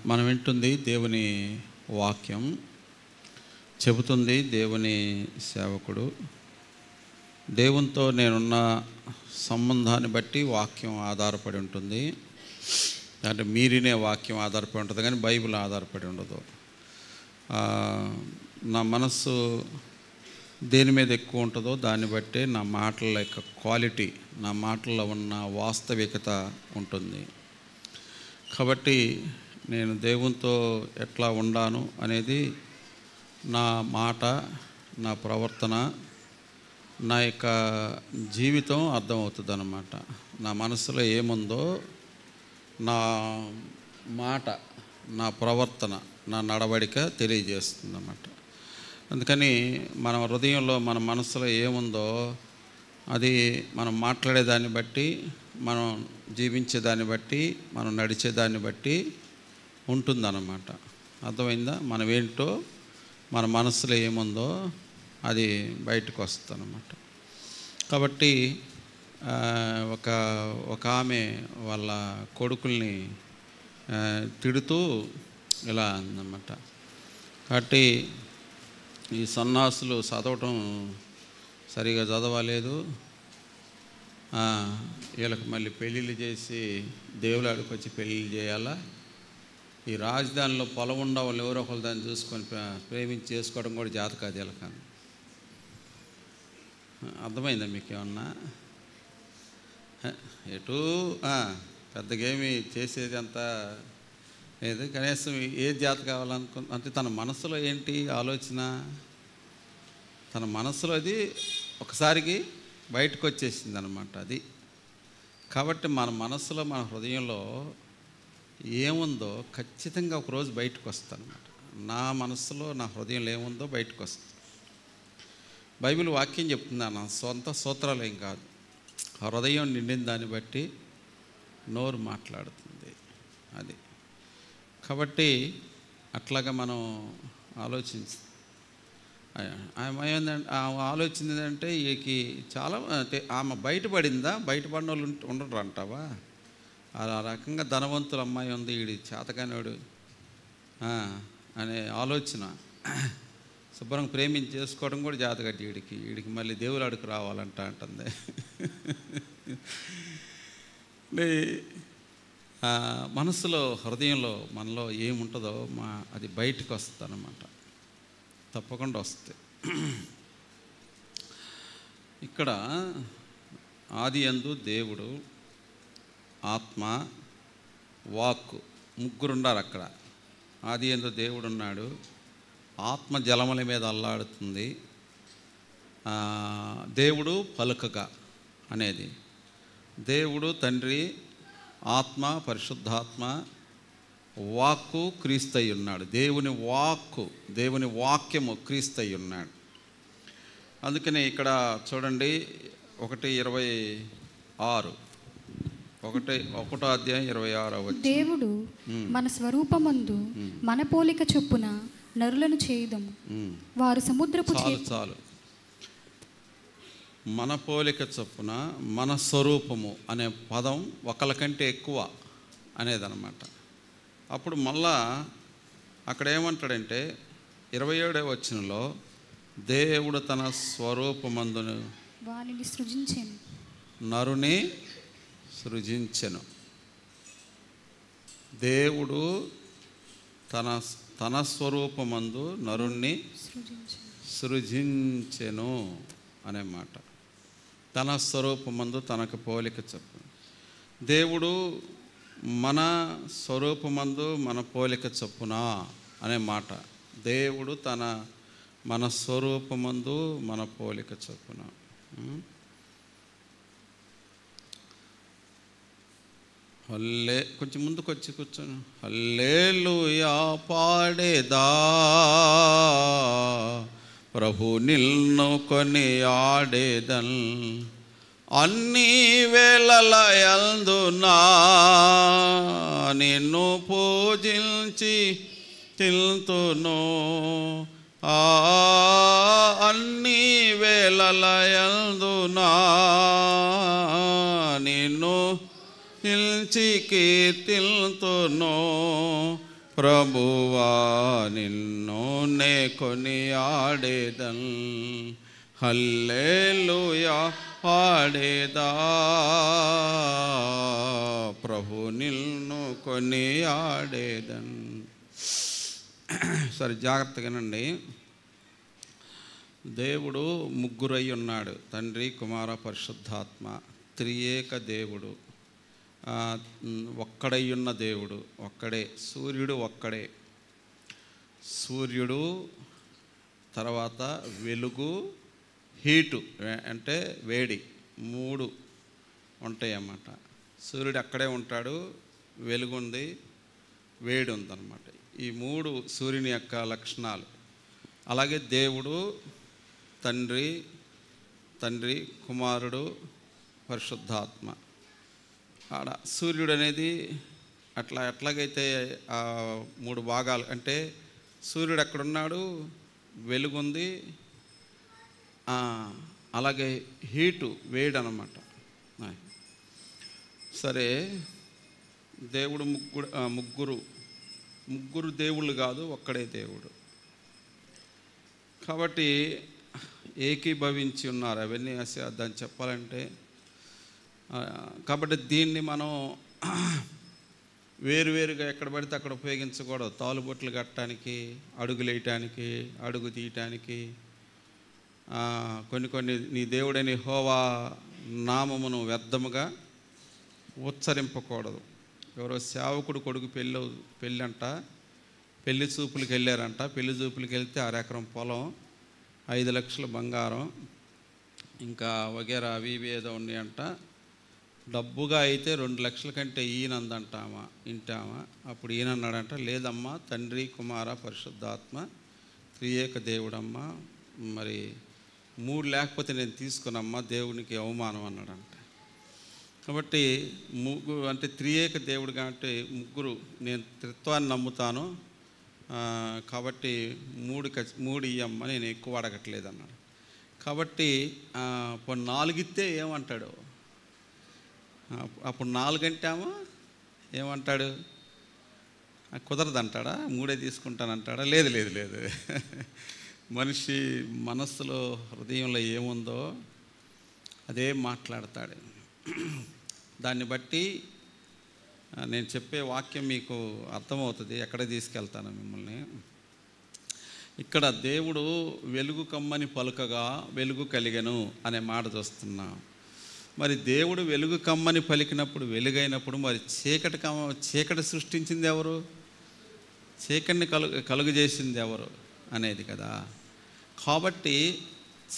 మనం వింటుంది దేవుని వాక్యం, చెబుతుంది దేవుని సేవకుడు. దేవునితో నేనున్న సంబంధాన్ని బట్టి వాక్యం ఆధారపడి ఉంటుంది. అంటే మీరినే వాక్యం ఆధారపడి ఉంటుంది, కానీ బైబిల్ ఆధారపడి ఉండదు. నా మనస్సు దేని మీద ఎక్కువ ఉంటుందో దాన్ని బట్టే నా మాటల యొక్క క్వాలిటీ, నా మాటల్లో ఉన్న వాస్తవికత ఉంటుంది. కాబట్టి నేను దేవునితో ఎట్లా ఉండాను అనేది నా మాట, నా ప్రవర్తన, నా యొక్క జీవితం అర్థమవుతుంది అన్నమాట. నా మనసులో ఏముందో నా మాట, నా ప్రవర్తన, నా నడవడిక తెలియజేస్తుంది అన్నమాట. అందుకని మన హృదయంలో, మన మనసులో ఏముందో అది మనం మాట్లాడేదాన్ని బట్టి, మనం జీవించేదాన్ని బట్టి, మనం నడిచేదాన్ని బట్టి ఉంటుందన్నమాట. అర్థమైందా? మనం ఏంటో, మన మనసులో ఏముందో అది బయటకు వస్తుందన్నమాట. కాబట్టి ఒక ఆమె వాళ్ళ కొడుకుల్ని తిడుతూ ఇలా అందన్నమాట. కాబట్టి ఈ సన్నాసులు చదవటం సరిగా చదవలేదు, వీళ్ళకి మళ్ళీ పెళ్ళిళ్ళు చేసి దేవులాడికి వచ్చి పెళ్ళిళ్ళు చేయాలా, ఈ రాజధానిలో పొలం ఉన్న వాళ్ళు ఎవరో ఒకరు దాన్ని చూసుకొని ప్రేమించి చేసుకోవడం కూడా జాత కాదు వీళ్ళకని. అర్థమైందా మీకు ఏమన్నా? ఎటు పెద్దగేమి చేసేది అంతా లేదు, కనీసం ఏ జాత కావాలనుకుంటే తన మనసులో ఏంటి ఆలోచన, తన మనసులో అది ఒకసారికి బయటకు వచ్చేసింది అనమాట. అది కాబట్టి మన మనసులో, మన హృదయంలో ఏముందో ఖచ్చితంగా ఒకరోజు బయటకు వస్తుంది అనమాట. నా మనసులో, నా హృదయంలో ఏముందో బయటకు వస్తుంది. బైబిల్ వాక్యం చెప్తుంది, నా సొంత సూత్రాలు ఏం కాదు. హృదయం నిండిన దాన్ని బట్టి నోరు మాట్లాడుతుంది. అది కాబట్టి అట్లాగా మనం ఆలోచించిందంటే ఈకి చాలా అంటే ఆమె బయటపడిందా, బయటపడిన వాళ్ళు ఉండరు అంటావా? ఆ రకంగా ధనవంతుల అమ్మాయి ఉంది, వీడి చేతకానివాడు అనే ఆలోచన, శుభ్రంగా ప్రేమించి చేసుకోవడం కూడా జాతకట్టి వీడికి మళ్ళీ దేవుడు అడుగు రావాలంట అంటుంది. మనసులో, హృదయంలో మనలో ఏముంటుందో అది బయటకు వస్తుంది అన్నమాట. తప్పకుండా వస్తుంది. ఇక్కడ ఆదియందు దేవుడు, ఆత్మ, వాక్కు ముగ్గురున్నారు అక్కడ. ఆదియందు దేవుడు ఉన్నాడు, ఆత్మ జలముల మీద అల్లాడుతుంది, దేవుడు పలుకగా అనేది. దేవుడు తండ్రి, ఆత్మ, పరిశుద్ధాత్మ, వాక్కు క్రీస్తయి ఉన్నాడు. దేవుని వాక్కు, దేవుని వాక్యము క్రీస్తయి ఉన్నాడు. అందుకనే ఇక్కడ చూడండి 1:26, 1వ అధ్యాయం 26. దేవుడు మన స్వరూపమందు మన పోలిక చొప్పున నరులను చేయుదము, వారు సముద్రపు చాలు మన పోలిక చొప్పున, మన స్వరూపము అనే పదం ఒకళ్ళకంటే ఎక్కువ అనేదన్నమాట. అప్పుడు మళ్ళా అక్కడ ఏమంటాడంటే 27వ వచనంలో, దేవుడు తన స్వరూపమందును వానిని సృజించెను, నరుని సృజించెను. దేవుడు తన స్వరూపమందు నరుణ్ణి సృజించెను అనే మాట. తన స్వరూపమందు తనకు పోలిక చొప్పున. దేవుడు మన స్వరూపమందు మన పోలిక చొప్పున అనే మాట. దేవుడు మన స్వరూపమందు మన పోలిక చొప్పున. కొంచెం ముందుకు వచ్చి కూర్చొని హల్లెలూయా పాడేదా, ప్రభు నిన్ను కొని ఆడేదన్, అన్ని వేళలయందునా నిన్ను పూజించి తిల్తును, అన్ని వేళలయందునా నిన్ను నిలిచి కీర్తిల్తునో ప్రభువా నిన్ను నే కొనియాడేదన్ హల్లెలూయా పాడేదా ప్రభు నిన్ను కొనియాడేదన్. సరే జాగ్రత్తగానండి. దేవుడు ముగ్గురై ఉన్నాడు, తండ్రి కుమార పరిశుద్ధాత్మ, త్రియేక దేవుడు, ఒక్కడై ఉన్న దేవుడు ఒక్కడే. సూర్యుడు ఒక్కడే. సూర్యుడు తర్వాత వెలుగు, హీటు అంటే వేడి, మూడు ఉంటాయి అన్నమాట. సూర్యుడు అక్కడే ఉంటాడు, వెలుగు ఉంది, వేడి ఉందన్నమాట. ఈ మూడు సూర్యుని యొక్క లక్షణాలు. అలాగే దేవుడు తండ్రి కుమారుడు పరిశుద్ధాత్మ. ఆడ సూర్యుడు అనేది ఎట్లాగైతే ఆ మూడు భాగాలు అంటే సూర్యుడు ఎక్కడున్నాడు, వెలుగుంది, అలాగే హీటు వేడి అన్నమాట. సరే, దేవుడు ముగ్గురు దేవుళ్ళు కాదు, ఒక్కడే దేవుడు. కాబట్టి ఏకీభవించి ఉన్నారు అవన్నీ దాన్ని చెప్పాలంటే. కాబట్టి దీన్ని మనం వేరువేరుగా ఎక్కడ పడితే అక్కడ ఉపయోగించకూడదు. తాలుబొట్లు కట్టడానికి, అడుగులు వేయటానికి, అడుగు తీయటానికి, కొన్ని నీ దేవుడని యెహోవా నామమును వ్యర్థముగా ఉచ్చరింపకూడదు. ఎవరో సేవకుడు కొడుకు పెళ్ళంట, పెళ్లి చూపులకు వెళ్ళారంట. పెళ్లి చూపులకు వెళ్తే 1 ఎకరం పొలం, 5 లక్షల బంగారం, ఇంకా వగేరా అవి ఏదో ఉన్నాయంట. డబ్బుగా అయితే 2 లక్షల కంటే ఈయనందంటామా ఇంటామా. అప్పుడు ఈయన అన్నాడంట, లేదమ్మా తండ్రి కుమార పరిశుద్ధాత్మ త్రియేక దేవుడమ్మా, మరి 3 లేకపోతే నేను తీసుకున్నమ్మా, దేవునికి అవమానం అన్నాడంట. కాబట్టి అంటే త్రియేక దేవుడు కాబట్టి ముగ్గురు, నేను త్రిత్వాన్ని నమ్ముతాను కాబట్టి 3 ఇయ్యమ్మ, నేను ఎక్కువ అడగట్లేదు అన్నాడు. కాబట్టి ఇప్పుడు 4 ఇస్తే ఏమంటాడు? అప్పుడు 4 అంటామా ఏమంటాడు? కుదరదంటాడా? 3 తీసుకుంటానంటాడా? లేదు లేదు లేదు. మనిషి మనస్సులో హృదయంలో ఏముందో అదే మాట్లాడతాడు. దాన్ని బట్టి నేను చెప్పే వాక్యం మీకు అర్థమవుతుంది, ఎక్కడ తీసుకెళ్తాను మిమ్మల్ని. ఇక్కడ దేవుడు వెలుగు కమ్మని పలుకగా వెలుగు కలిగెను అనే మాట చూస్తున్నాం. మరి దేవుడు వెలుగు కమ్మని పలికినప్పుడు, వెలుగైనప్పుడు మరి చీకటి సృష్టించింది ఎవరు? చీకటిని కలుగు చేసింది ఎవరు అనేది కదా. కాబట్టి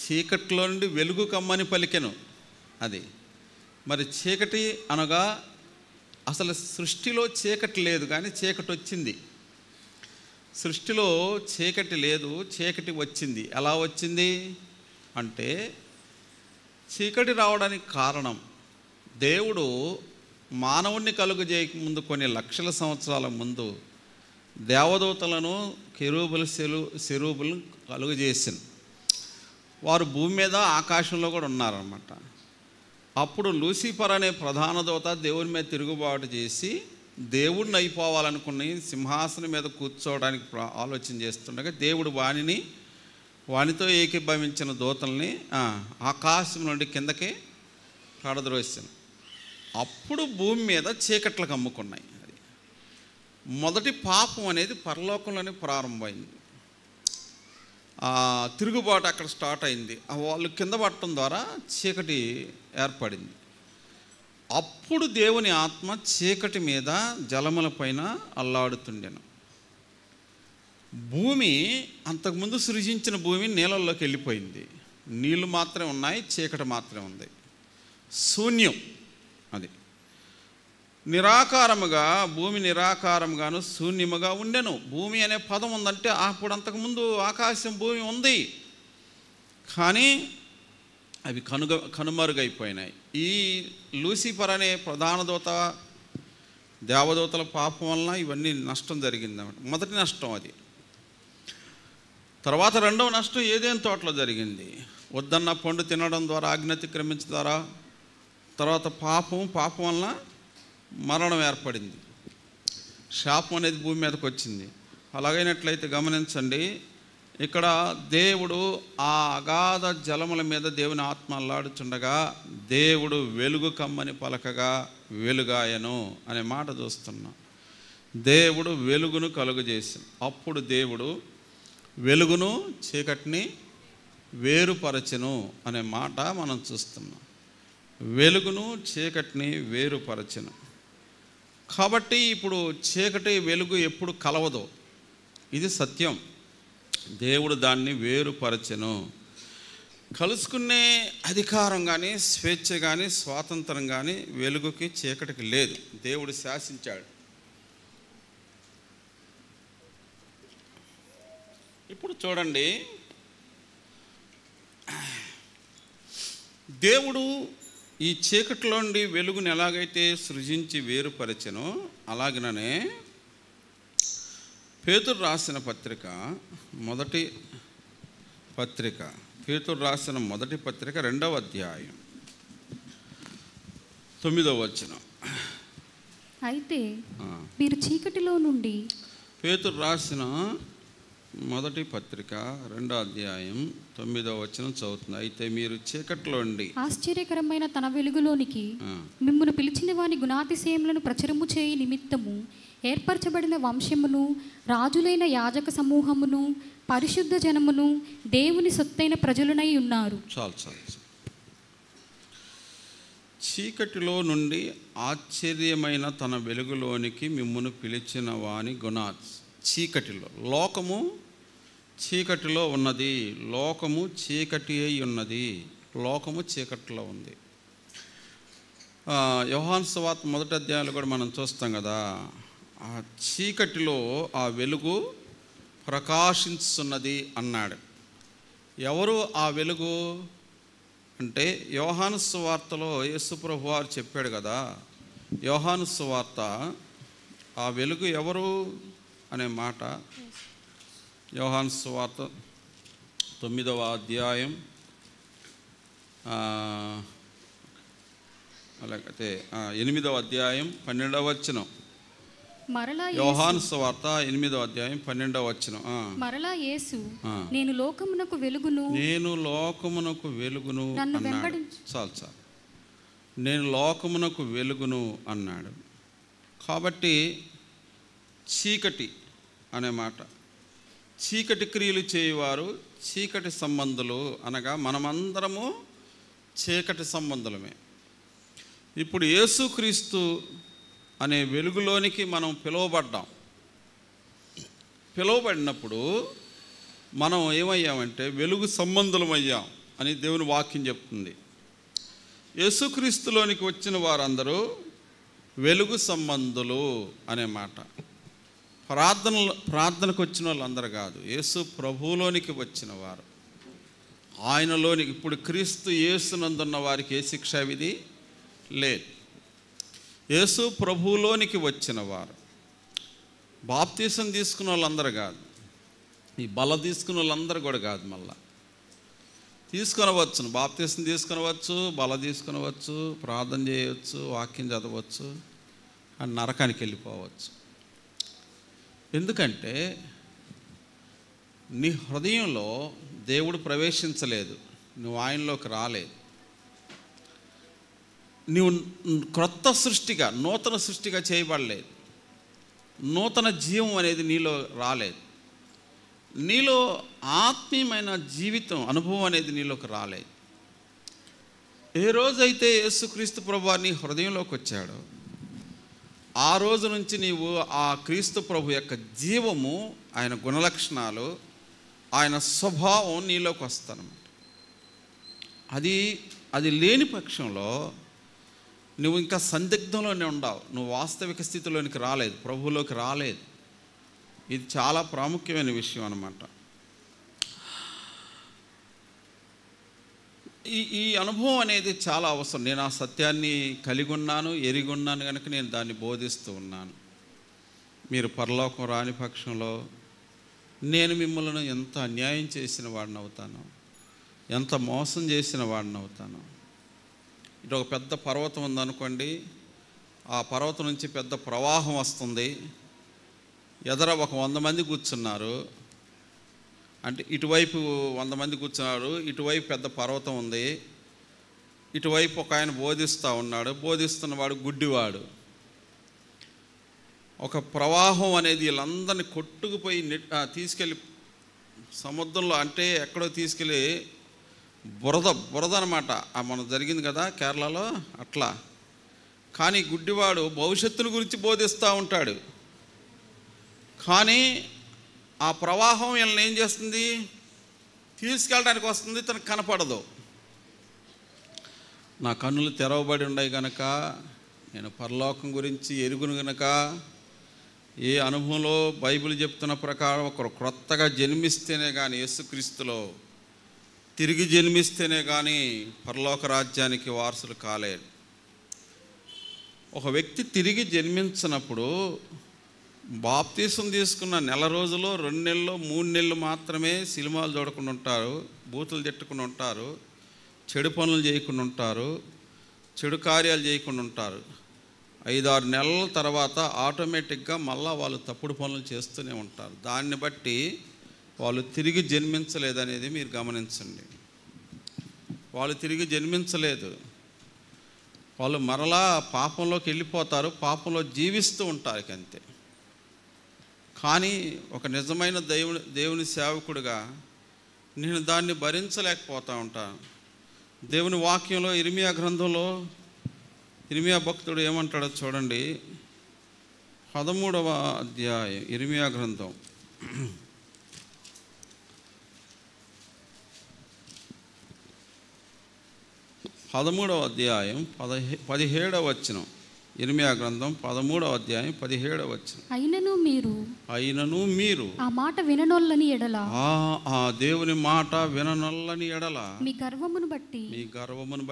చీకటిలో నుండి వెలుగు కమ్మని పలికెను. అది మరి చీకటి అనగా అసలు సృష్టిలో చీకటి లేదు, కానీ చీకటి వచ్చింది. సృష్టిలో చీకటి లేదు, చీకటి వచ్చింది. ఎలా వచ్చింది అంటే, చీకటి రావడానికి కారణం దేవుడు మానవుణ్ణి కలుగు చేయక ముందు కొన్ని లక్షల సంవత్సరాల ముందు దేవదూతలను కెరూబులను కలుగు చేసింది. వారు భూమి మీద ఆకాశంలో కూడా ఉన్నారన్నమాట. అప్పుడు లూసిఫర్ అనే ప్రధాన దూత దేవుని మీద తిరుగుబాటు చేసి దేవుడిని అయిపోవాలనుకుని సింహాసనం మీద కూర్చోవడానికి ఆలోచన చేస్తుండగా దేవుడు వానితో ఏకీభవించిన దూతల్ని ఆకాశం నుండి కిందకి పడద్రోసాను. అప్పుడు భూమి మీద చీకట్లు కమ్ముకున్నాయి. అది మొదటి పాపం అనేది పరలోకంలోనే ప్రారంభమైంది. తిరుగుబాటు అక్కడ స్టార్ట్ అయింది. వాళ్ళు కింద పడటం ద్వారా చీకటి ఏర్పడింది. అప్పుడు దేవుని ఆత్మ చీకటి మీద జలముల పైన అల్లాడుతుండెను. భూమి అంతకుముందు సృజించిన భూమి నీళ్ళల్లోకి వెళ్ళిపోయింది. నీళ్ళు మాత్రమే ఉన్నాయి, చీకటి మాత్రమే ఉంది, శూన్యం. అది నిరాకారముగా, భూమి నిరాకారముగాను శూన్యముగా ఉండెను. భూమి అనే పదం ఉందంటే అప్పుడు అంతకుముందు ఆకాశం భూమి ఉంది, కానీ అవి కనుమరుగైపోయినాయి. ఈ లూసిఫర్ అనే ప్రధాన దూత, దేవదూతల పాపం వలన ఇవన్నీ నష్టం జరిగిందన్నమాట. మొదటి నష్టం అది. తర్వాత రెండవ నష్టం ఏదేని తోటలో జరిగింది. వద్దన్న పండు తినడం ద్వారా, ఆజ్ఞ అతిక్రమించడం ద్వారా, తర్వాత పాపం వలన మరణం ఏర్పడింది, శాపం అనేది భూమి మీదకి వచ్చింది. అలాగైనట్లయితే గమనించండి, ఇక్కడ దేవుడు ఆ అగాధ జలముల మీద దేవుని ఆత్మ అల్లాడుచుండగా దేవుడు వెలుగు కమ్మని పలకగా వెలుగాయను అనే మాట చూస్తున్నాం. దేవుడు వెలుగును కలుగజేసాను. అప్పుడు దేవుడు వెలుగును చీకటిని వేరుపరచెను అనే మాట మనం చూస్తున్నాం. వెలుగును చీకటిని వేరుపరచెను. కాబట్టి ఇప్పుడు చీకటి వెలుగు ఎప్పుడు కలవదో, ఇది సత్యం. దేవుడు దాన్ని వేరుపరచెను. కలుసుకునే అధికారం కానీ, స్వేచ్ఛ కానీ, స్వాతంత్రం కానీ వెలుగుకి చీకటికి లేదు. దేవుడు శాసించాడు. ఇప్పుడు చూడండి, దేవుడు ఈ చీకటిలో నుండి వెలుగుని ఎలాగైతే సృజించి వేరుపరచెనో అలాగనే పేతురు రాసిన పత్రిక మొదటి పత్రిక 2వ అధ్యాయం 9వ వచనం. అయితే మీరు చీకటిలో నుండి, పేతురు రాసిన మొదటి పత్రిక 2వ అధ్యాయం 9వ వచనం చదువుతుంది. అయితే మీరు చీకటిలో నుండి ఆశ్చర్యకరమైన తన వెలుగులోనికి మిమ్మును పిలిచిన వాని గుణాతిశయములను ప్రచురము చేయి నిమిత్తము ఏర్పరచబడిన వంశమును, రాజులైన యాజక సమూహమును, పరిశుద్ధ జనమును, దేవుని సొత్తైన ప్రజలునై ఉన్నారు. చాలు. చీకటిలో నుండి ఆశ్చర్యమైన తన వెలుగులోనికి మిమ్మును పిలిచిన వాని చీకటిలో, లోకము చీకటిలో ఉన్నది, లోకము చీకటి అయి ఉన్నది, లోకము చీకటిలో ఉంది. యోహాను సువార్త 1వ అధ్యాయంలో కూడా మనం చూస్తాం కదా, ఆ చీకటిలో ఆ వెలుగు ప్రకాశిస్తున్నది అన్నాడు. ఎవరు ఆ వెలుగు అంటే, యోహాను సువార్తలో యేసు ప్రభువు వారు చెప్పాడు కదా, యోహాను సువార్త ఆ వెలుగు ఎవరు అనే మాట యోహాను సువార్త 9వ అధ్యాయం అలాగైతే 8వ అధ్యాయం 12వ వచనం. యోహాను సువార్త 8వ అధ్యాయం 12వ వచనం. మరలా యేసు నేను లోకమునకు వెలుగును అన్నాడు. చాలు. నేను లోకమునకు వెలుగును అన్నాడు. కాబట్టి చీకటి అనే మాట, చీకటి క్రియలు చేయువారు చీకటి సంబంధులు అనగా మనమందరము చీకటి సంబంధులమే. ఇప్పుడు యేసుక్రీస్తు అనే వెలుగులోనికి మనం పిలువబడినప్పుడు మనం ఏమయ్యామంటే వెలుగు సంబంధులమయ్యాం అని దేవుని వాక్యం చెప్తుంది. యేసుక్రీస్తులోనికి వచ్చిన వారందరూ వెలుగు సంబంధులు అనే మాట. ప్రార్థనకు వచ్చిన వాళ్ళందరూ కాదు, యేసు ప్రభువులోనికి వచ్చిన వారు, ఆయనలోనికి. ఇప్పుడు క్రీస్తు యేసునందున్న వారికి ఏ శిక్షా విధి లేదు. యేసు ప్రభువులోనికి వచ్చిన వారు, బాప్తీసం తీసుకున్న వాళ్ళందరూ కాదు, ఈ బల తీసుకున్న వాళ్ళందరూ కూడా కాదు. మళ్ళా తీసుకొనవచ్చును, బాప్తీసం తీసుకొనవచ్చు, బల తీసుకొనవచ్చు, ప్రార్థన చేయవచ్చు, వాక్యం చదవచ్చు, అని నరకానికి వెళ్ళిపోవచ్చు. ఎందుకంటే నీ హృదయంలో దేవుడు ప్రవేశించలేదు, నువ్వు ఆయనలోకి రాలేదు. నువ్వు క్రొత్త సృష్టిగా, నూతన సృష్టిగా చేయబడలేదు. నూతన జీవం అనేది నీలో రాలేదు. నీలో ఆత్మీయమైన జీవితం అనుభవం అనేది నీలోకి రాలేదు. ఏ రోజైతే యేసుక్రీస్తు ప్రభువు నీ హృదయంలోకి వచ్చాడో ఆ రోజు నుంచి నీవు ఆ క్రీస్తు ప్రభు యొక్క జీవము, ఆయన గుణలక్షణాలు, ఆయన స్వభావం నీలోకి వస్తానమాట. అది లేని పక్షంలో నువ్వు ఇంకా సందిగ్ధంలోనే ఉండవు, నువ్వు వాస్తవిక స్థితిలోనికి రాలేదు, ప్రభువులోకి రాలేదు. ఇది చాలా ప్రాముఖ్యమైన విషయం అన్నమాట. ఈ అనుభవం అనేది చాలా అవసరం. నేను ఆ సత్యాన్ని కలిగి ఉన్నాను, ఎరిగి ఉన్నాను కనుక నేను దాన్ని బోధిస్తూ ఉన్నాను. మీరు పరలోకం రాని పక్షంలో నేను మిమ్మల్ని ఎంత అన్యాయం చేసిన వాడిని అవుతాను, ఎంత మోసం చేసిన వాడిని అవుతాను. ఇటు ఒక పెద్ద పర్వతం ఉందనుకోండి, ఆ పర్వతం నుంచి పెద్ద ప్రవాహం వస్తుంది. ఎదర ఒక 100 మంది కూర్చున్నారు. అంటే ఇటువైపు 100 మంది కూర్చున్నారు, ఇటువైపు పెద్ద పర్వతం ఉంది. ఇటువైపు ఒక ఆయన బోధిస్తూ ఉన్నాడు. బోధిస్తున్నవాడు గుడ్డివాడు. ఒక ప్రవాహం అనేది వీళ్ళందరినీ కొట్టుకుపోయి తీసుకెళ్ళి సముద్రంలో, అంటే ఎక్కడో తీసుకెళ్ళి బురద అనమాట. మనం జరిగింది కదా కేరళలో అట్లా. కానీ గుడ్డివాడు భవిష్యత్తును గురించి బోధిస్తూ ఉంటాడు. కానీ ఆ ప్రవాహం వీళ్ళని ఏం చేస్తుంది? తీసుకెళ్ళడానికి వస్తుంది, తనకు కనపడదు. నా కన్నులు తెరవబడి ఉన్నాయి కనుక, నేను పరలోకం గురించి ఎరుగును కనుక, ఏ అనుభవంలో బైబిల్ చెప్తున్న ప్రకారం ఒకరు క్రొత్తగా జన్మిస్తేనే కానీ, యేసుక్రీస్తులో తిరిగి జన్మిస్తేనే కానీ పరలోక రాజ్యానికి వారసులు కాలేరు. ఒక వ్యక్తి తిరిగి జన్మించినప్పుడు బాప్తీసం తీసుకున్న నెల రోజులు, 2 నెలలు, 3 నెలలు మాత్రమే సినిమాలు చూడకుండా ఉంటారు, బూతులు తిట్టకుండా ఉంటారు, చెడు పనులు చేయకుండా ఉంటారు, చెడు కార్యాలు చేయకుండా ఉంటారు. 5-6 నెలల తర్వాత ఆటోమేటిక్గా మళ్ళీ వాళ్ళు తప్పుడు పనులు చేస్తూనే ఉంటారు. దాన్ని బట్టి వాళ్ళు తిరిగి జన్మించలేదనేది మీరు గమనించండి. వాళ్ళు తిరిగి జన్మించలేదు. వాళ్ళు మరలా పాపంలోకి వెళ్ళిపోతారు, పాపంలో జీవిస్తూ ఉంటారు అంతే. కానీ ఒక నిజమైన దేవుని సేవకుడిగా నేను దాన్ని భరించలేకపోతూ ఉంటాను. దేవుని వాక్యంలో ఇర్మియా గ్రంథంలో ఇర్మియా భక్తుడు ఏమంటాడో చూడండి. 13వ అధ్యాయం ఇర్మియా గ్రంథం 13వ అధ్యాయం 17వ వచనం. ఇర్మియా గ్రంథం 13వ అధ్యాయం 17వ వచనం. అయినను మీరు ఆ మాట విననొల్లని ఎడల, ఆ దేవుని మాట విననొల్లని ఎడల మీ గర్వమును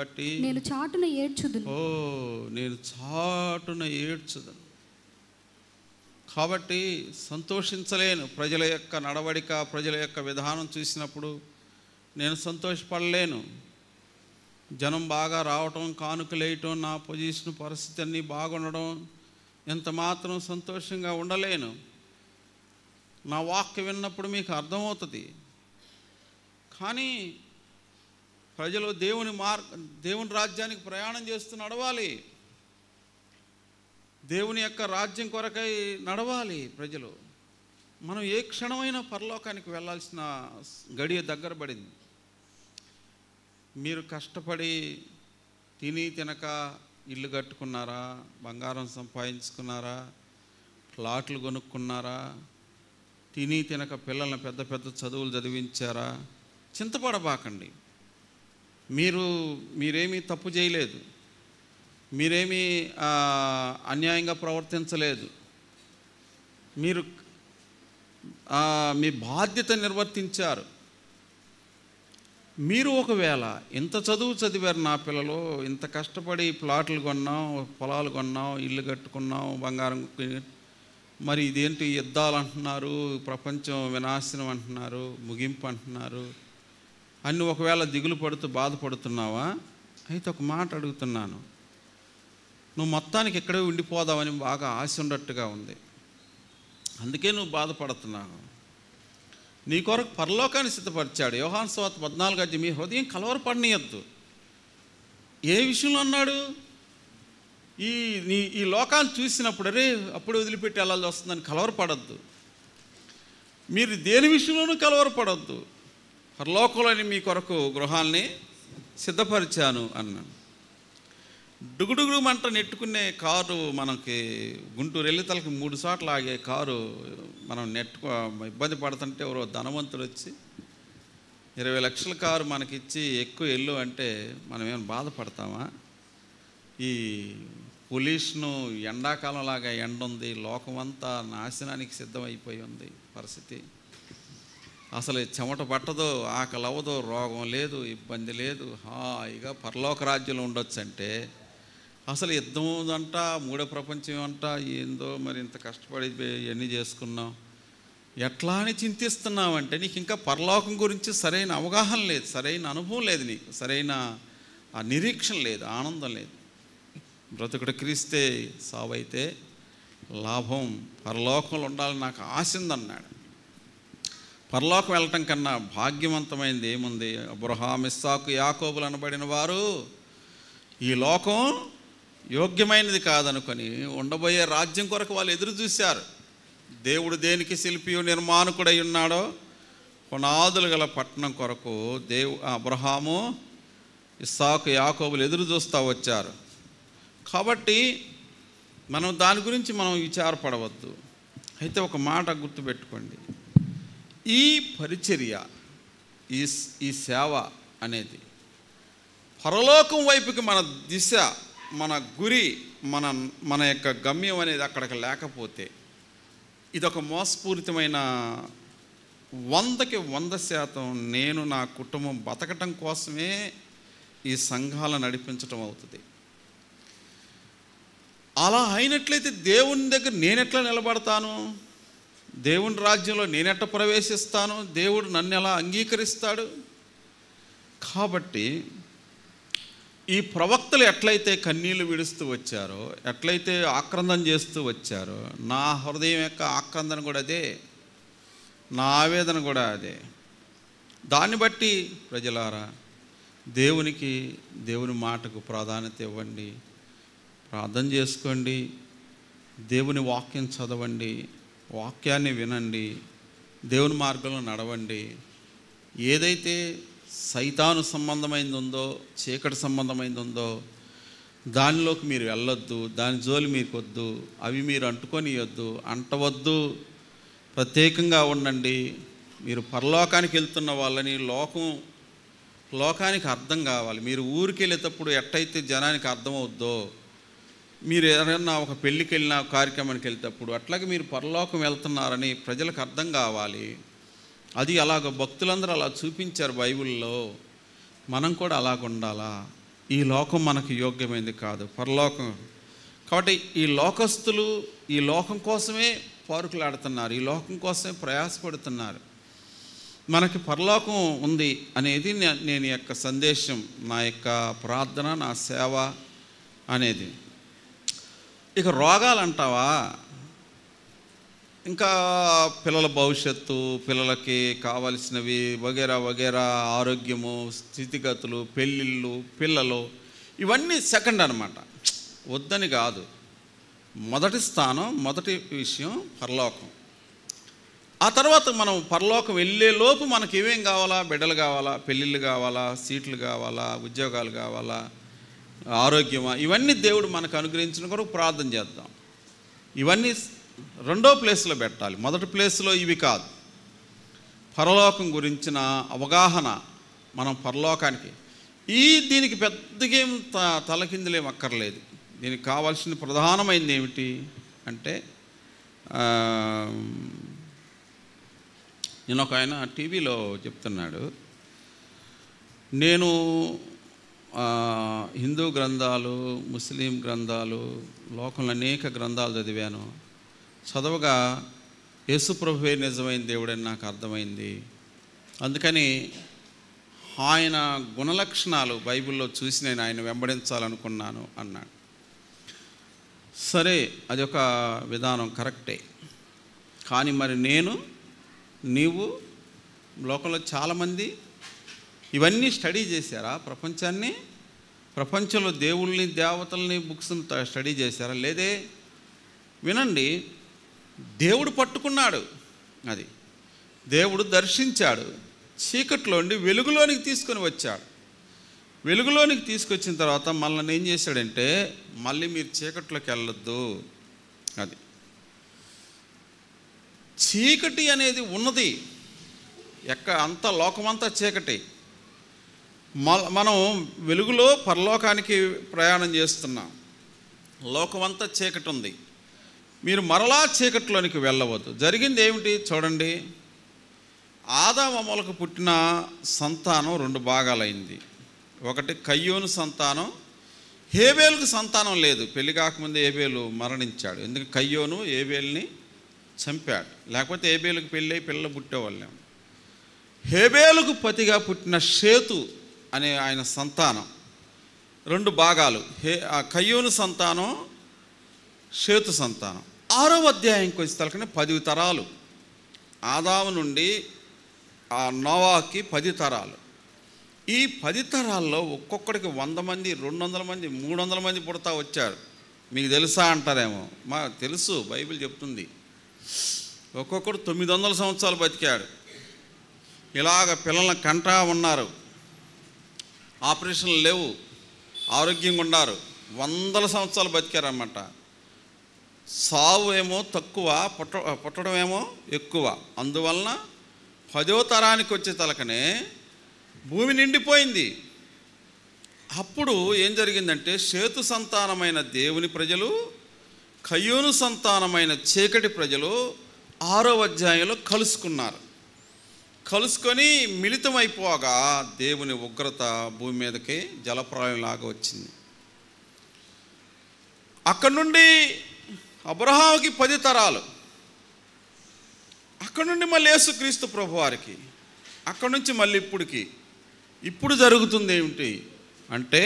బట్టి నేను చాటున ఏడ్చుదును. నేను చాటున ఏడ్చుదును. కాబట్టి సంతోషించలేను. ప్రజల యొక్క నడవడిక, ప్రజల యొక్క విధానం చూసినప్పుడు నేను సంతోషపడలేను. జనం బాగా రావటం, కానుకలు వేయటం, నా పొజిషన్, పరిస్థితి అన్నీ బాగుండడం, ఎంత మాత్రం సంతోషంగా ఉండలేను. నా వాక్య విన్నప్పుడు మీకు అర్థమవుతుంది. కానీ ప్రజలు దేవుని రాజ్యానికి ప్రయాణం చేస్తూ నడవాలి. దేవుని యొక్క రాజ్యం కొరకై నడవాలి ప్రజలు. మనం ఏ క్షణమైనా పరలోకానికి వెళ్ళాల్సిన గడియ దగ్గర పడింది. మీరు కష్టపడి తిని తినక ఇల్లు కట్టుకున్నారా, బంగారం సంపాదించుకున్నారా, ప్లాట్లు కొనుక్కున్నారా, తిని తినక పిల్లల్ని పెద్ద పెద్ద చదువులు చదివించారా? చింతపడబాకండి. మీరేమీ తప్పు చేయలేదు, మీరేమీ అన్యాయంగా ప్రవర్తించలేదు. మీరు మీ బాధ్యత నిర్వర్తించారు. మీరు ఒకవేళ ఇంత చదువు చదివారు, నా పిల్లలు ఇంత కష్టపడి ప్లాట్లు కొన్నాం, పొలాలు కొన్నాం, ఇల్లు కట్టుకున్నాం, బంగారం, మరి ఇదేంటి యుద్ధాలు అంటున్నారు, ప్రపంచం వినాశనం అంటున్నారు, ముగింపు అంటున్నారు అన్ని ఒకవేళ దిగులు పడుతూ బాధపడుతున్నావా? అయితే ఒక మాట అడుగుతున్నాను. నువ్వు మొత్తానికి ఇక్కడే ఉండిపోదామని బాగా ఆశ ఉన్నట్టుగా ఉంది, అందుకే నువ్వు బాధపడుతున్నావు. నీ కొరకు పరలోకాన్ని సిద్ధపరిచాడు. యోహాను సువార్త 14వ అధ్యాయం. మీ హృదయం కలవరపడనీయద్దు. ఏ విషయంలో అన్నాడు? ఈ లోకాన్ని చూసినప్పుడు అప్పుడు వదిలిపెట్టి వెళ్ళాల్సి వస్తుందని కలవరపడద్దు. మీరు దేని విషయంలోనూ కలవరపడద్దు. పరలోకంలోని మీ కొరకు గృహాల్ని సిద్ధపరిచాను అన్నాను. డుగుడుగుడు మంట నెట్టుకునే కారు, మనకి గుంటూరు వెళ్ళితలకి 3 చోట్ల ఆగే కారు మనం ఇబ్బంది పడుతుంటే ఎవరో ధనవంతుడు వచ్చి 20 లక్షల కారు మనకిచ్చి ఎక్కువ వెళ్ళు అంటే మనం ఏమైనా బాధపడతామా? ఈ పొల్యూషను ఎండాకాలం లాగా ఎండ ఉంది, లోకమంతా నాశనానికి సిద్ధమైపోయి ఉంది పరిస్థితి. అసలు చెమట పట్టదో, ఆకలి అవ్వదో, రోగం లేదు, ఇబ్బంది లేదు, హాయిగా పరలోక రాజ్యంలో ఉండొచ్చు. అంటే అసలు యుద్ధం అంట, మూడో ప్రపంచం అంట, ఏందో మరి ఇంత కష్టపడి ఇవన్నీ చేసుకున్నాం, ఎట్లా అని చింతిస్తున్నావంటే నీకు ఇంకా పరలోకం గురించి సరైన అవగాహన లేదు, సరైన అనుభవం లేదు, నీకు సరైన ఆ నిరీక్షణ లేదు, ఆనందం లేదు. బ్రతుకుడు క్రీస్తే, సావైతే లాభం. పరలోకంలో ఉండాలని నాకు ఆశ ఉందన్నాడు. పరలోకం వెళ్ళటం కన్నా భాగ్యవంతమైనది ఏముంది? అబ్రహాము, ఇస్సాకు, యాకోబులు అనబడిన వారు ఈ లోకం యోగ్యమైనది కాదనుకొని ఉండబోయే రాజ్యం కొరకు వాళ్ళు ఎదురు చూశారు. దేవుడు దేనికి శిల్పియు నిర్మాణకుడై ఉన్నాడో పునాదులు గల పట్టణం కొరకు అబ్రహాము, ఇస్సాకు, యాకోబులు ఎదురు చూస్తూ వచ్చారు. కాబట్టి మనం దాని గురించి మనం విచారపడవద్దు. అయితే ఒక మాట గుర్తుపెట్టుకోండి, ఈ పరిచర్య, ఈ సేవ అనేది పరలోకం వైపుకి మన దిశ, మన గురి, మన యొక్క గమ్యం అనేది అక్కడికి లేకపోతే ఇదొక మోసపూరితమైన 100కి 100% నేను నా కుటుంబం బతకటం కోసమే ఈ సంఘాలను నడిపించటం అవుతుంది. అలా అయినట్లయితే దేవుని దగ్గర నేనెట్లా నిలబడతాను? దేవుని రాజ్యంలో నేనెట్లా ప్రవేశిస్తాను? దేవుడు నన్ను ఎలా అంగీకరిస్తాడు? కాబట్టి ఈ ప్రవక్తలు ఎట్లయితే కన్నీళ్లు విడుస్తూ వచ్చారో, ఎట్లయితే ఆక్రందన చేస్తూ వచ్చారో, నా హృదయం యొక్క ఆక్రందన కూడా అదే, నా ఆవేదన కూడా అదే. దాన్ని బట్టి ప్రజలారా, దేవుని మాటకు ప్రాధాన్యత ఇవ్వండి, ప్రార్థన చేసుకోండి, దేవుని వాక్యం చదవండి, వాక్యాన్ని వినండి, దేవుని మార్గంలో నడవండి. ఏదైతే సైతాను సంబంధమైంది ఉందో, చీకటి సంబంధమైంది ఉందో దానిలోకి మీరు వెళ్ళొద్దు, దాని జోలి మీకు వద్దు, అవి మీరు అంటుకొనియొద్దు, అంటవద్దు. ప్రత్యేకంగా ఉండండి. మీరు పరలోకానికి వెళ్తున్న వాళ్ళని లోకానికి అర్థం కావాలి. మీరు ఊరికి వెళ్ళేటప్పుడు ఎట్టయితే జనానికి అర్థమవుద్దో, మీరు ఏదైనా ఒక పెళ్ళికి వెళ్ళిన కార్యక్రమానికి వెళ్తేటప్పుడు అట్లాగే మీరు పరలోకం వెళ్తున్నారని ప్రజలకు అర్థం కావాలి. అది అలాగ భక్తులందరూ అలా చూపించారు బైబిల్లో. మనం కూడా అలాగ ఉండాలా? ఈ లోకం మనకు యోగ్యమైనది కాదు, పరలోకం. కాబట్టి ఈ లోకస్తులు ఈ లోకం కోసమే పారుకులాడుతున్నారు, ఈ లోకం కోసమే ప్రయాసపడుతున్నారు. మనకి పరలోకం ఉంది అనేది నేను యొక్క సందేశం, నా యొక్క ప్రార్థన, నా సేవ అనేది. ఇక రోగాలు అంటావా, ఇంకా పిల్లల భవిష్యత్తు, పిల్లలకి కావాల్సినవి వగేరా వగేరా, ఆరోగ్యము, స్థితిగతులు, పెళ్ళిళ్ళు, పిల్లలు, ఇవన్నీ సెకండ్ అన్నమాట. వద్దని కాదు, మొదటి స్థానం, మొదటి విషయం పరలోకం. ఆ తర్వాత మనం పరలోకం వెళ్ళేలోపు మనకి ఏమేం కావాలా? బిడ్డలు కావాలా, పెళ్ళిళ్ళు కావాలా, సీట్లు కావాలా, ఉద్యోగాలు కావాలా, ఆరోగ్యమా, ఇవన్నీ దేవుడు మనకు అనుగ్రహించిన కొరకు ప్రార్థన చేద్దాం. ఇవన్నీ రెండో ప్లేస్లో పెట్టాలి, మొదటి ప్లేస్లో ఇవి కాదు. పరలోకం గురించిన అవగాహన, మనం పరలోకానికి దీనికి పెద్దగేం తలకిందులేం అక్కర్లేదు. దీనికి కావాల్సిన ప్రధానమైనది ఏమిటి అంటే, నేను ఒక ఆయన టీవీలో చెప్తున్నాడు, నేను హిందూ గ్రంథాలు, ముస్లిం గ్రంథాలు, లోకంలో అనేక గ్రంథాలు చదివాను. చదవగా యేసుప్రభువే నిజమైన దేవుడని నాకు అర్థమైంది. అందుకని ఆయన గుణలక్షణాలు బైబిల్లో చూసి నేను ఆయన వెంబడించాలనుకున్నాను అన్నాడు. సరే, అది ఒక విధానం, కరెక్టే. కానీ మరి నీవు లోకంలో చాలామంది ఇవన్నీ స్టడీ చేశారా? ప్రపంచంలో దేవుళ్ళని, దేవతల్ని, బుక్స్ని స్టడీ చేశారా? లేదే. వినండి, దేవుడు పట్టుకున్నాడు, అది దేవుడు దర్శించాడు, చీకట్లోండి వెలుగులోనికి తీసుకొని వచ్చాడు. వెలుగులోనికి తీసుకొచ్చిన తర్వాత మళ్ళీ ఏం చేశాడంటే, మళ్ళీ మీరు చీకట్లోకి వెళ్ళొద్దు. అది చీకటి అనేది ఉన్నది, అంతా లోకమంతా చీకటి. మనం వెలుగులో పరలోకానికి ప్రయాణం చేస్తున్నాం, లోకమంతా చీకటి ఉంది. మీరు మరలా చీకటిలోనికి వెళ్ళవద్దు. జరిగింది ఏమిటి చూడండి, ఆదాము అవ్వలకు పుట్టిన సంతానం 2 భాగాలైంది. ఒకటి కయ్యోను సంతానం, హేబేలుకు సంతానం లేదు. పెళ్లి కాకముందే ఏబేలు మరణించాడు. ఎందుకంటే కయ్యోను ఏబేల్ని చంపాడు, లేకపోతే ఏబేలుకు పెళ్ళి అయి పిల్లలు పుట్టేవాళ్ళం. హేబేలుకు పతిగా పుట్టిన షేతు అనే ఆయన సంతానం, 2 భాగాలు. కయ్యోను సంతానం, షేతు సంతానం. 6వ అధ్యాయంకి వచ్చేసరికి 10 తరాలు. ఆదాము నుండి ఆ నోవాకి 10 తరాలు. ఈ 10 తరాల్లో ఒక్కొక్కడికి 100 మంది, 200 మంది, 300 మంది పుడతా వచ్చారు. మీకు తెలుసా అంటారేమో, మా తెలుసు, బైబిల్ చెప్తుంది. ఒక్కొక్కడు 900 సంవత్సరాలు బతికాడు. ఇలాగ పిల్లల్ని కంటా ఉన్నారు, ఆపరేషన్లు లేవు, ఆరోగ్యంగా ఉన్నారు, 100 సంవత్సరాలు బతికారన్నమాట. సావు ఏమో తక్కువ, పుట్టడం ఏమో ఎక్కువ. అందువలన 10వ తరానికి వచ్చే తలకనే భూమి నిండిపోయింది. అప్పుడు ఏం జరిగిందంటే, షేతు సంతానమైన దేవుని ప్రజలు, కయ్యోను సంతానమైన చీకటి ప్రజలు 6వ అధ్యాయంలో కలుసుకున్నారు. కలుసుకొని మిళితమైపోగా దేవుని ఉగ్రత భూమి మీదకి జలప్రలయంలాగా వచ్చింది. అక్కడి నుండి అబ్రహాముకి 10 తరాలు, అక్కడి నుండి మళ్ళీ యేసుక్రీస్తు ప్రభువారికి, అక్కడి నుంచి మళ్ళీ ఇప్పుడు జరుగుతుంది ఏమిటి అంటే,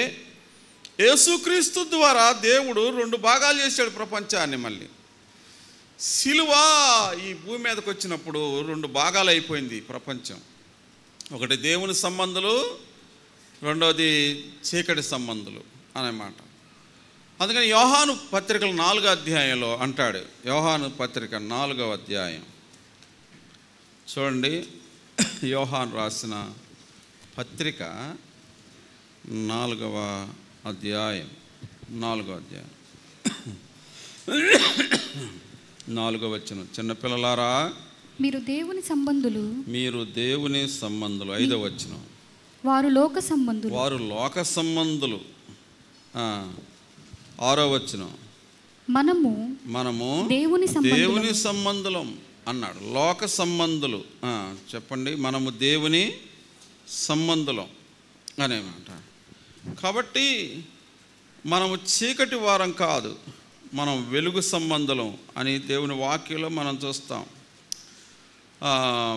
యేసుక్రీస్తు ద్వారా దేవుడు 2 భాగాలు చేశాడు ప్రపంచాన్ని. మళ్ళీ సిలువ ఈ భూమి మీదకి వచ్చినప్పుడు 2 భాగాలు అయిపోయింది ప్రపంచం. ఒకటి దేవుని సంబంధులు, రెండోది చీకటి సంబంధులు అన్నమాట. అందుకని యోహాను పత్రికల 4వ అధ్యాయంలో అంటాడు. యోహాను పత్రిక 4వ అధ్యాయం చూడండి. యోహాను రాసిన పత్రిక 4వ అధ్యాయం 4వ వచనం. చిన్నపిల్లలారా, మీరు దేవుని సంబంధులు. 5వ వచనం. వారు లోక సంబంధులు. 6వ వచనం. మనము దేవుని సంబంధులం అన్నాడు. లోక సంబంధులు. చెప్పండి, మనము దేవుని సంబంధులం అనేమాట. కాబట్టి మనము చీకటి వారం కాదు, మనం వెలుగు సంబంధులం అని దేవుని వాక్యంలో మనం చూస్తాం.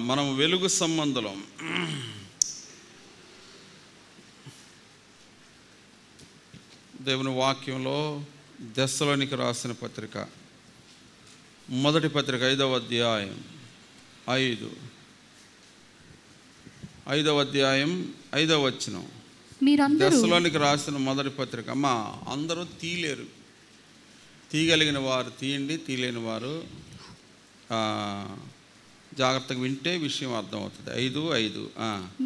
మనం వెలుగు సంబంధులం. దేవుని వాక్యంలో దెస్సలోనికి రాసిన పత్రిక, మొదటి పత్రిక 5వ అధ్యాయం 5వ అధ్యాయం 5వ వచనం. దెస్సలోనికి రాసిన మొదటి పత్రిక. అందరూ తీయలేరు, తీయగలిగిన వారు తీయండి, తీయలేని వారు జాగ్రత్తగా వింటే విషయం అర్థమవుతుంది. 5:5.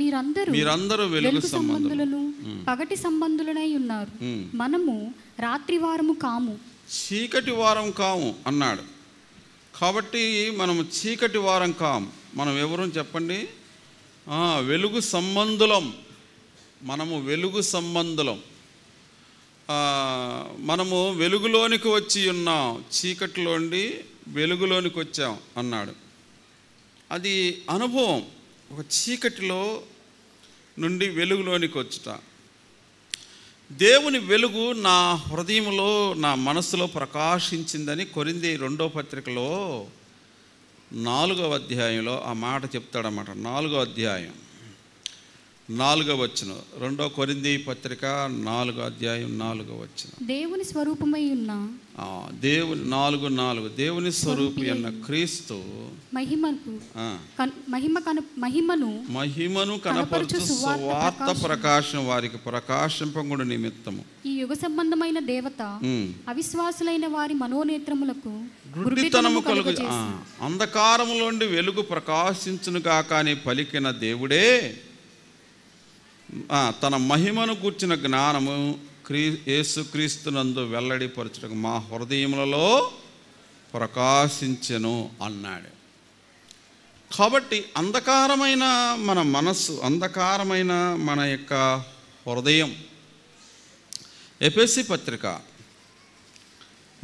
మీరందరూ వెలుగు సంబంధులను, పగటి సంబంధులనై ఉన్నారు. మనము రాత్రి వారము కాము, చీకటి వారం కాము అన్నాడు. కాబట్టి మనము చీకటి వారం కాము. మనం ఎవరు చెప్పండి? వెలుగు సంబంధులం. మనము వెలుగు సంబంధులం. మనము వెలుగులోనికి వచ్చి ఉన్నాం, చీకటిలోండి వెలుగులోనికి వచ్చాం అన్నాడు. అది అనుభవం. ఒక చీకటిలో నుండి వెలుగులోనికి వచ్చుట. దేవుని వెలుగు నా హృదయంలో, నా మనసులో ప్రకాశించిందని కొరింథీ 2వ పత్రికలో 4వ అధ్యాయంలో ఆ మాట చెప్తాడన్నమాట. 4వ అధ్యాయం 4వ వచనం. 2వ కొరింథీ పత్రిక 4వ అధ్యాయం 4వ వచనం. దేవుని స్వరూపమై ఉన్న దేవుని స్వరూపి అన్న క్రీస్తు మహిమను కనపరచు సువార్త ప్రకాశం వారికి ప్రకాశింపగుడు నిమిత్తము ఈ యుగ సంబంధమైన దేవత అవిశ్వాసులైన వారి మనోనేత్రములకు గుడ్డితనము కలుగు, అంధకారములోండి వెలుగు ప్రకాశించునుగా కానీ పలికిన దేవుడే తన మహిమను గూర్చిన జ్ఞానము యేసుక్రీస్తునందు వెల్లడిపరచుటకు మా హృదయములలో ప్రకాశించెను అన్నాడు. కాబట్టి అంధకారమైన మన మనస్సు, అంధకారమైన మన యొక్క హృదయం. ఎఫెసీ పత్రిక,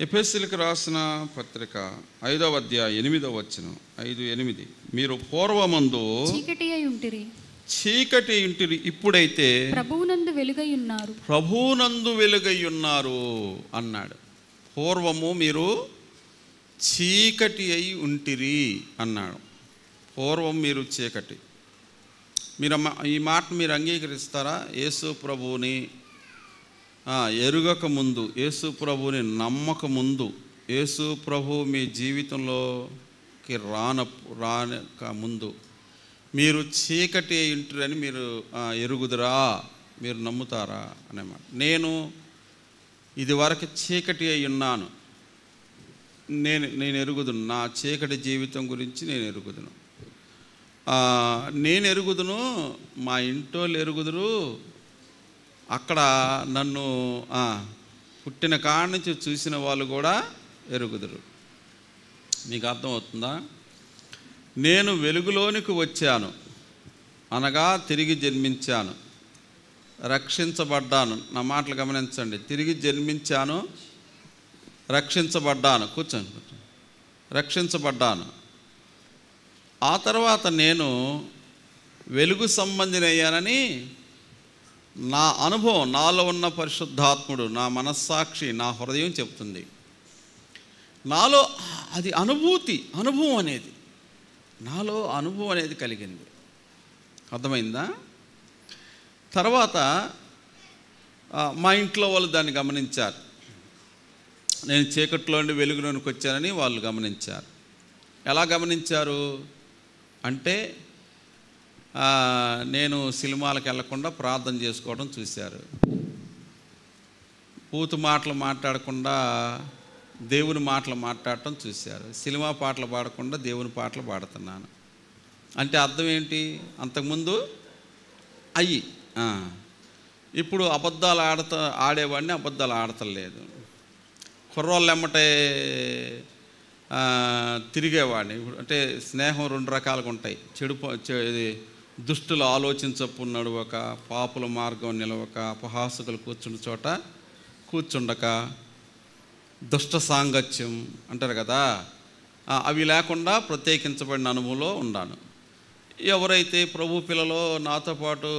ఎఫెసీలకు రాసిన పత్రిక 5వ అధ్యాయం 8వ వచనం. 5:8. మీరు పూర్వమందు చీకటి ఇంటిరి, ఇప్పుడైతే ప్రభువునందు వెలుగై ఉన్నారు అన్నాడు. పూర్వము మీరు చీకటి అయి ఉంటిరి అన్నాడు. పూర్వం మీరు చీకటి. మీరు ఈ మాట మీరు అంగీకరిస్తారా? యేసు ప్రభువుని ఎరుగక ముందు, యేసు ప్రభువుని నమ్మక ముందు, యేసు ప్రభు మీ జీవితంలోకి రానక ముందు మీరు చీకటి ఇంటురని మీరు ఎరుగుదురా, మీరు నమ్ముతారా అనేమాట. నేను ఇదివరకు చీకటి అయి ఉన్నాను, నేను ఎరుగుదును, నా చీకటి జీవితం గురించి నేను ఎరుగుదును, నేను ఎరుగుదును, మా ఇంటోళ్ళు ఎరుగుదురు, అక్కడ నన్ను పుట్టిన కాడి నుంచి చూసిన వాళ్ళు కూడా ఎరుగుదురు. మీకు అర్థమవుతుందా? నేను వెలుగులోనికి వచ్చాను అనగా తిరిగి జన్మించాను, రక్షించబడ్డాను. నా మాటలు గమనించండి. తిరిగి జన్మించాను, రక్షించబడ్డాను. కూర్చోండి. రక్షించబడ్డాను. ఆ తర్వాత నేను వెలుగు సంబంధినయ్యానని నా అనుభవం, నాలో ఉన్న పరిశుద్ధాత్ముడు, నా మనస్సాక్షి, నా హృదయం చెప్తుంది. నాలో అది అనుభవం అనేది, నాలో అనుభవం అనేది కలిగింది. అర్థమైందా? తర్వాత మా ఇంట్లో వాళ్ళు దాన్ని గమనించారు. నేను చీకట్లో నుండి వెలుగులోనికి వచ్చానని వాళ్ళు గమనించారు. ఎలా గమనించారు అంటే, నేను సినిమాలకు వెళ్లకుండా ప్రార్థన చేసుకోవడం చూశారు. పూతు మాటలు మాట్లాడకుండా దేవుని మాటలు మాట్లాడటం చూశారు. సినిమా పాటలు పాడకుండా దేవుని పాటలు పాడుతున్నాను అంటే అర్థం ఏంటి? అంతకుముందు ఇప్పుడు అబద్ధాలు ఆడేవాడిని అబద్ధాలు ఆడతలేదు. కుర్రోళ్ళు ఎమ్మటే తిరిగేవాడిని. అంటే స్నేహం రెండు రకాలుగా ఉంటాయి. దుష్టులు ఆలోచించపున్నాడు ఒక, పాపుల మార్గం నిలవక, అపహాసకులు కూర్చున్న చోట కూర్చుండక, దుష్ట సాంగత్యం అంటారు కదా, అవి లేకుండా ప్రత్యేకించబడిన అనుభవంలో ఉన్నాను. ఎవరైతే ప్రభు పిల్లలో నాతో పాటు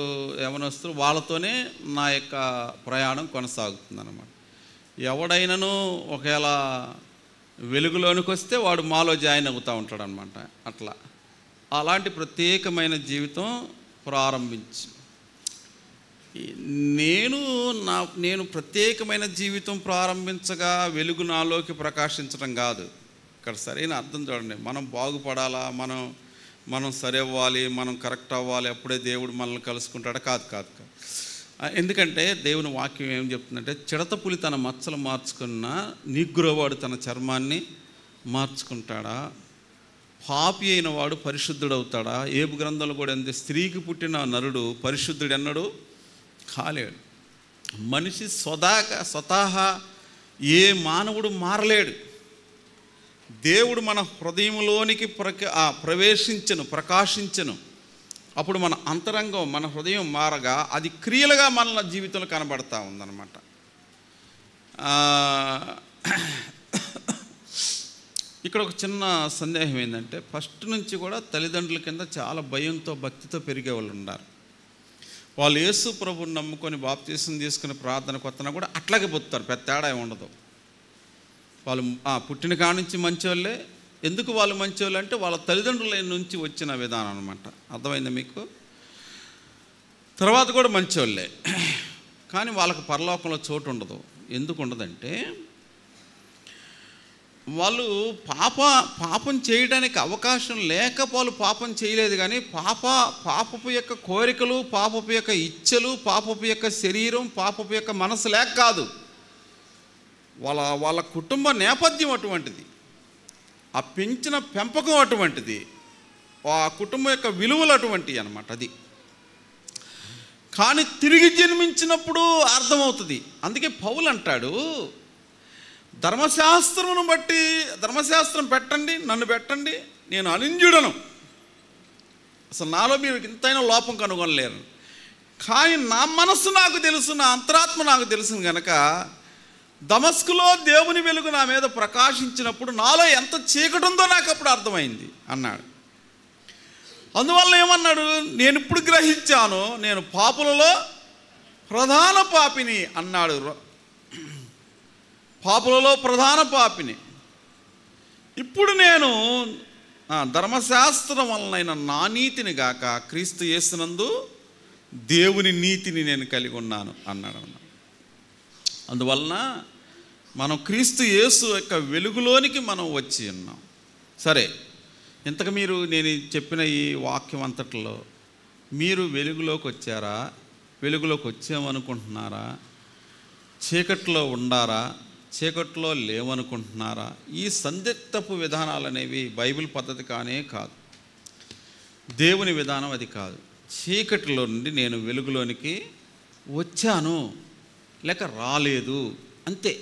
యవనస్తులు, వాళ్ళతోనే నా యొక్క ప్రయాణం కొనసాగుతుంది అన్నమాట. ఎవడైనాను ఒకవేళ వెలుగులోనికి వస్తే వాడు మాలో జాయిన్ అవుతూ ఉంటాడు అనమాట. అట్లా అలాంటి ప్రత్యేకమైన జీవితం ప్రారంభించి నేను ప్రత్యేకమైన జీవితం ప్రారంభించగా వెలుగు నాలోకి ప్రకాశించడం కాదు. ఇక్కడ సరైన అర్థం చూడండి. మనం బాగుపడాలా, మనం సరి అవ్వాలి, మనం కరెక్ట్ అవ్వాలి, అప్పుడే దేవుడు మనల్ని కలుసుకుంటాడా? కాదు. ఎందుకంటే దేవుని వాక్యం ఏం చెప్తుందంటే, చిడతపులి తన మచ్చలు మార్చుకున్న నిగ్గురవాడు తన చర్మాన్ని మార్చుకుంటాడా? పాపి అయిన వాడు పరిశుద్ధుడవుతాడా? ఏబు గ్రంథంలో కూడా అంతే. స్త్రీకి పుట్టిన నరుడు పరిశుద్ధుడు ఎన్నడు కాలేడు. మనిషి స్వతహా ఏ మానవుడు మారలేడు. దేవుడు మన హృదయంలోనికి ప్రకాశించను. అప్పుడు మన అంతరంగం, మన హృదయం మారగా అది క్రియలుగా మన జీవితంలో కనబడతా ఉందన్నమాట. ఇక్కడ ఒక చిన్న సందేహం ఏంటంటే, ఫస్ట్ నుంచి కూడా తల్లిదండ్రుల కింద చాలా భయంతో భక్తితో పెరిగే వాళ్ళు ఉన్నారు. వాళ్ళు యేసు ప్రభువుని నమ్ముకొని బాప్తీసం తీసుకుని ప్రార్థన కొత్తన కూడా అట్లాగే పొత్తారు, పెద్ద తేడా ఉండదు. వాళ్ళు పుట్టిన కాడ నుంచి మంచోళ్ళే. ఎందుకు వాళ్ళు మంచోళ్ళు అంటే వాళ్ళ తల్లిదండ్రుల నుంచి వచ్చిన విధానం అనమాట. అర్థమైందా మీకు? తర్వాత కూడా మంచోళ్ళే, కానీ వాళ్ళకి పరలోకంలో చోటు ఉండదు. ఎందుకు ఉండదంటే, వాళ్ళు పాపం చేయడానికి అవకాశం లేక వాళ్ళు పాపం చేయలేదు. కానీ పాపపు యొక్క కోరికలు, పాపపు యొక్క ఇచ్చలు, పాపపు యొక్క శరీరం, పాపపు యొక్క మనసు లేక కాదు. వాళ్ళ కుటుంబ నేపథ్యం అటువంటిది, ఆ పెంచిన పెంపకం అటువంటిది, ఆ కుటుంబం యొక్క విలువలు అటువంటివి అన్నమాట. అది కానీ తిరిగి జన్మించినప్పుడు అర్థమవుతుంది. అందుకే పౌలు అంటాడు, ధర్మశాస్త్రమును బట్టి, ధర్మశాస్త్రం పెట్టండి, నన్ను పెట్టండి, నేను అనింద్యుడను, అసలు నాలో మీరు ఇంతైనా లోపం కనుగొనలేరు. కానీ నా మనస్సు నాకు తెలుసు, నా అంతరాత్మ నాకు తెలుసు కనుక దమస్కులో దేవుని వెలుగు నా మీద ప్రకాశించినప్పుడు నాలో ఎంత చీకటి ఉందో నాకు అప్పుడు అర్థమైంది అన్నాడు. అందువల్ల ఏమన్నాడు, నేను ఇప్పుడు గ్రహించాను, నేను పాపులలో ప్రధాన పాపిని అన్నాడు. పాపులలో ప్రధాన పాపిని. ఇప్పుడు నేను ధర్మశాస్త్రం వలనైన నా నీతిని గాక క్రీస్తు యేసునందు దేవుని నీతిని నేను కలిగి ఉన్నాను అన్నాడు. అందువలన మనం క్రీస్తు యేసు యొక్క వెలుగులోనికి మనం వచ్చి ఉన్నాం. సరే, ఇంతకు మీరు నేను చెప్పిన ఈ వాక్యం అంతట్లో మీరు వెలుగులోకి వచ్చారా? వెలుగులోకి వచ్చామనుకుంటున్నారా? చీకట్లో ఉండారా? చీకట్లో లేవనుకుంటున్నారా? ఈ సందిగ్ధపు విధానాలు అనేవి బైబిల్ పద్ధతి కానే కాదు, దేవుని విధానం అది కాదు. చీకటిలో నుండి నేను వెలుగులోనికి వచ్చాను లేక రాలేదు అంతే.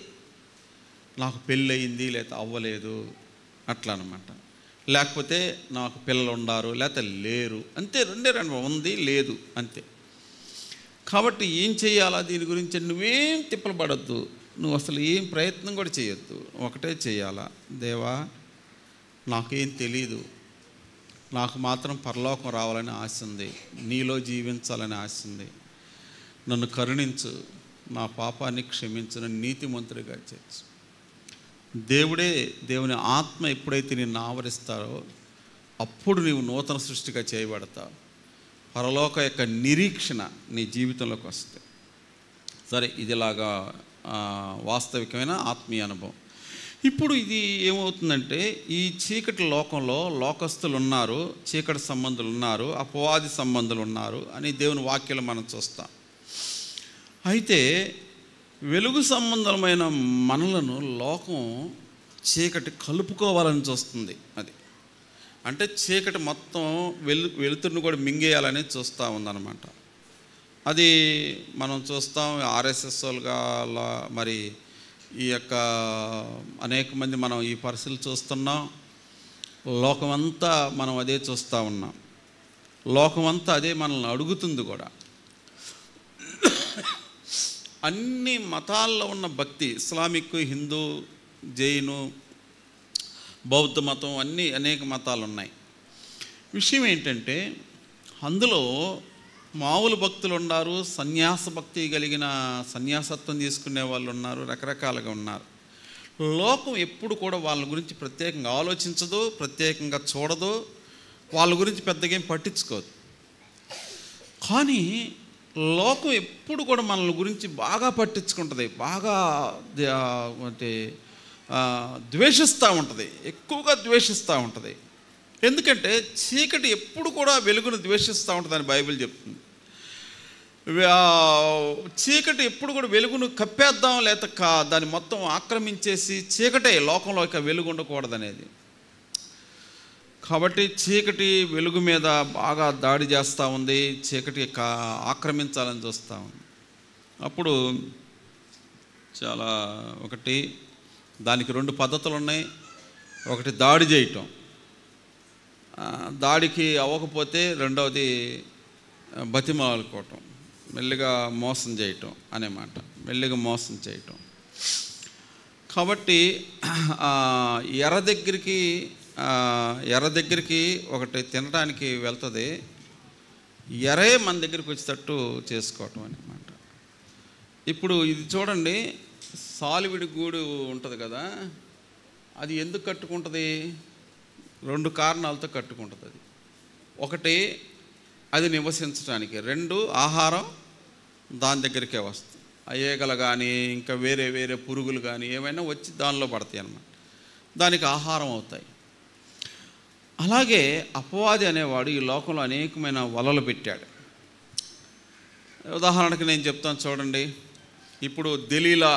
నాకు పెళ్ళయింది లేక అవ్వలేదు అట్లా అనమాట. లేకపోతే నాకు పిల్లలు ఉండారు లేకపోతే లేరు అంతే. రెండు ఉంది లేదు అంతే. కాబట్టి ఏం చేయాలా దీని గురించి నువ్వేం తిప్పలు పడద్దు, నువ్వు అసలు ఏం ప్రయత్నం కూడా చేయొద్దు. ఒకటే చేయాలా, దేవా నాకేం తెలీదు, నాకు మాత్రం పరలోకం రావాలని ఆశ ఉంది, నీలో జీవించాలని ఆశ ఉంది, నన్ను కరుణించు, నా పాపాన్ని క్షమించు, నన్ను నీతిమంతుడిగా చేర్చు. దేవుని ఆత్మ ఎప్పుడైతే నిన్ను ఆవరిస్తారో అప్పుడు నీవు నూతన సృష్టిగా చేయబడతావు. పరలోక యొక్క నిరీక్షణ నీ జీవితంలోకి వస్తే. సరే, ఇదిలాగా వాస్తవికమైన ఆత్మీయ అనుభవం. ఇప్పుడు ఇది ఏమవుతుందంటే, ఈ చీకటి లోకంలో లోకస్తులు ఉన్నారు, చీకటి సంబంధులు ఉన్నారు, అపవాది సంబంధులు ఉన్నారు అని దేవుని వాక్యాలు మనం చూస్తాం. అయితే వెలుగు సంబంధమైన మనలను లోకం చీకటి కలుపుకోవాలని చూస్తుంది. అది అంటే చీకటి మొత్తం వెలుతురుని కూడా మింగేయాలని చూస్తూ ఉందన్నమాట. అది మనం చూస్తాం. ఆర్ఎస్ఎస్ వాళ్ళుగా మరి ఈ యొక్క అనేక మంది మనం ఈ పరిస్థితులు చూస్తున్నాం. లోకమంతా మనం అదే చూస్తూ ఉన్నాం. లోకమంతా అదే మనల్ని అడుగుతుంది కూడా. అన్ని మతాల్లో ఉన్న భక్తి, ఇస్లామిక్, హిందూ, జైను, బౌద్ధ మతం, అన్నీ అనేక మతాలు ఉన్నాయి. విషయం ఏంటంటే అందులో మామూలు భక్తులు ఉన్నారు, సన్యాస భక్తి కలిగిన సన్యాసత్వం తీసుకునే వాళ్ళు ఉన్నారు, రకరకాలుగా ఉన్నారు. లోకం ఎప్పుడు కూడా వాళ్ళ గురించి ప్రత్యేకంగా ఆలోచించదు, ప్రత్యేకంగా చూడదు, వాళ్ళ గురించి పెద్దగా ఏం పట్టించుకోదు. కానీ లోకం ఎప్పుడు కూడా మనల్ని గురించి బాగా పట్టించుకుంటుంది, బాగా అంటే ద్వేషిస్తూ ఉంటుంది, ఎక్కువగా ద్వేషిస్తూ ఉంటుంది. ఎందుకంటే చీకటి ఎప్పుడు కూడా వెలుగును ద్వేషిస్తూ ఉంటుందని బైబిల్ చెప్తుంది. చీకటి ఎప్పుడు కూడా వెలుగును కప్పేద్దాం లేక దాన్ని మొత్తం ఆక్రమించేసి చీకటే లోకంలో వెలుగు ఉండకూడదనేది. కాబట్టి చీకటి వెలుగు మీద బాగా దాడి చేస్తూ ఉంది, చీకటి ఆక్రమించాలని చూస్తూ ఉంది. అప్పుడు చాలా దానికి రెండు పద్ధతులు ఉన్నాయి. ఒకటి దాడి చేయటం, దాడికి అవ్వకపోతే రెండవది బతిమాలుకోవటం, మెల్లిగా మోసం చేయటం అనే మాట, మెల్లిగా మోసం చేయటం. కాబట్టి ఎర్ర దగ్గరికి ఒకటి తినడానికి వెళ్తుంది, ఎరే మన దగ్గరికి వచ్చేటట్టు చేసుకోవటం అన్నమాట. ఇప్పుడు ఇది చూడండి, సాలివిడి గూడు ఉంటుంది కదా, అది ఎందుకు కట్టుకుంటుంది? రెండు కారణాలతో కట్టుకుంటుంది. అది ఒకటి అది నివసించడానికి, రెండు ఆహారం దాని దగ్గరికే వస్తుంది. ఈగలు కానీ ఇంకా వేరే వేరే పురుగులు కానీ ఏమైనా వచ్చి దానిలో పడతాయి అన్నమాట, దానికి ఆహారం అవుతాయి. అలాగే అపవాది అనేవాడు ఈ లోకంలో అనేకమైన వలలు పెట్టాడు. ఉదాహరణకి నేను చెప్తాను చూడండి. ఇప్పుడు దెలీలా,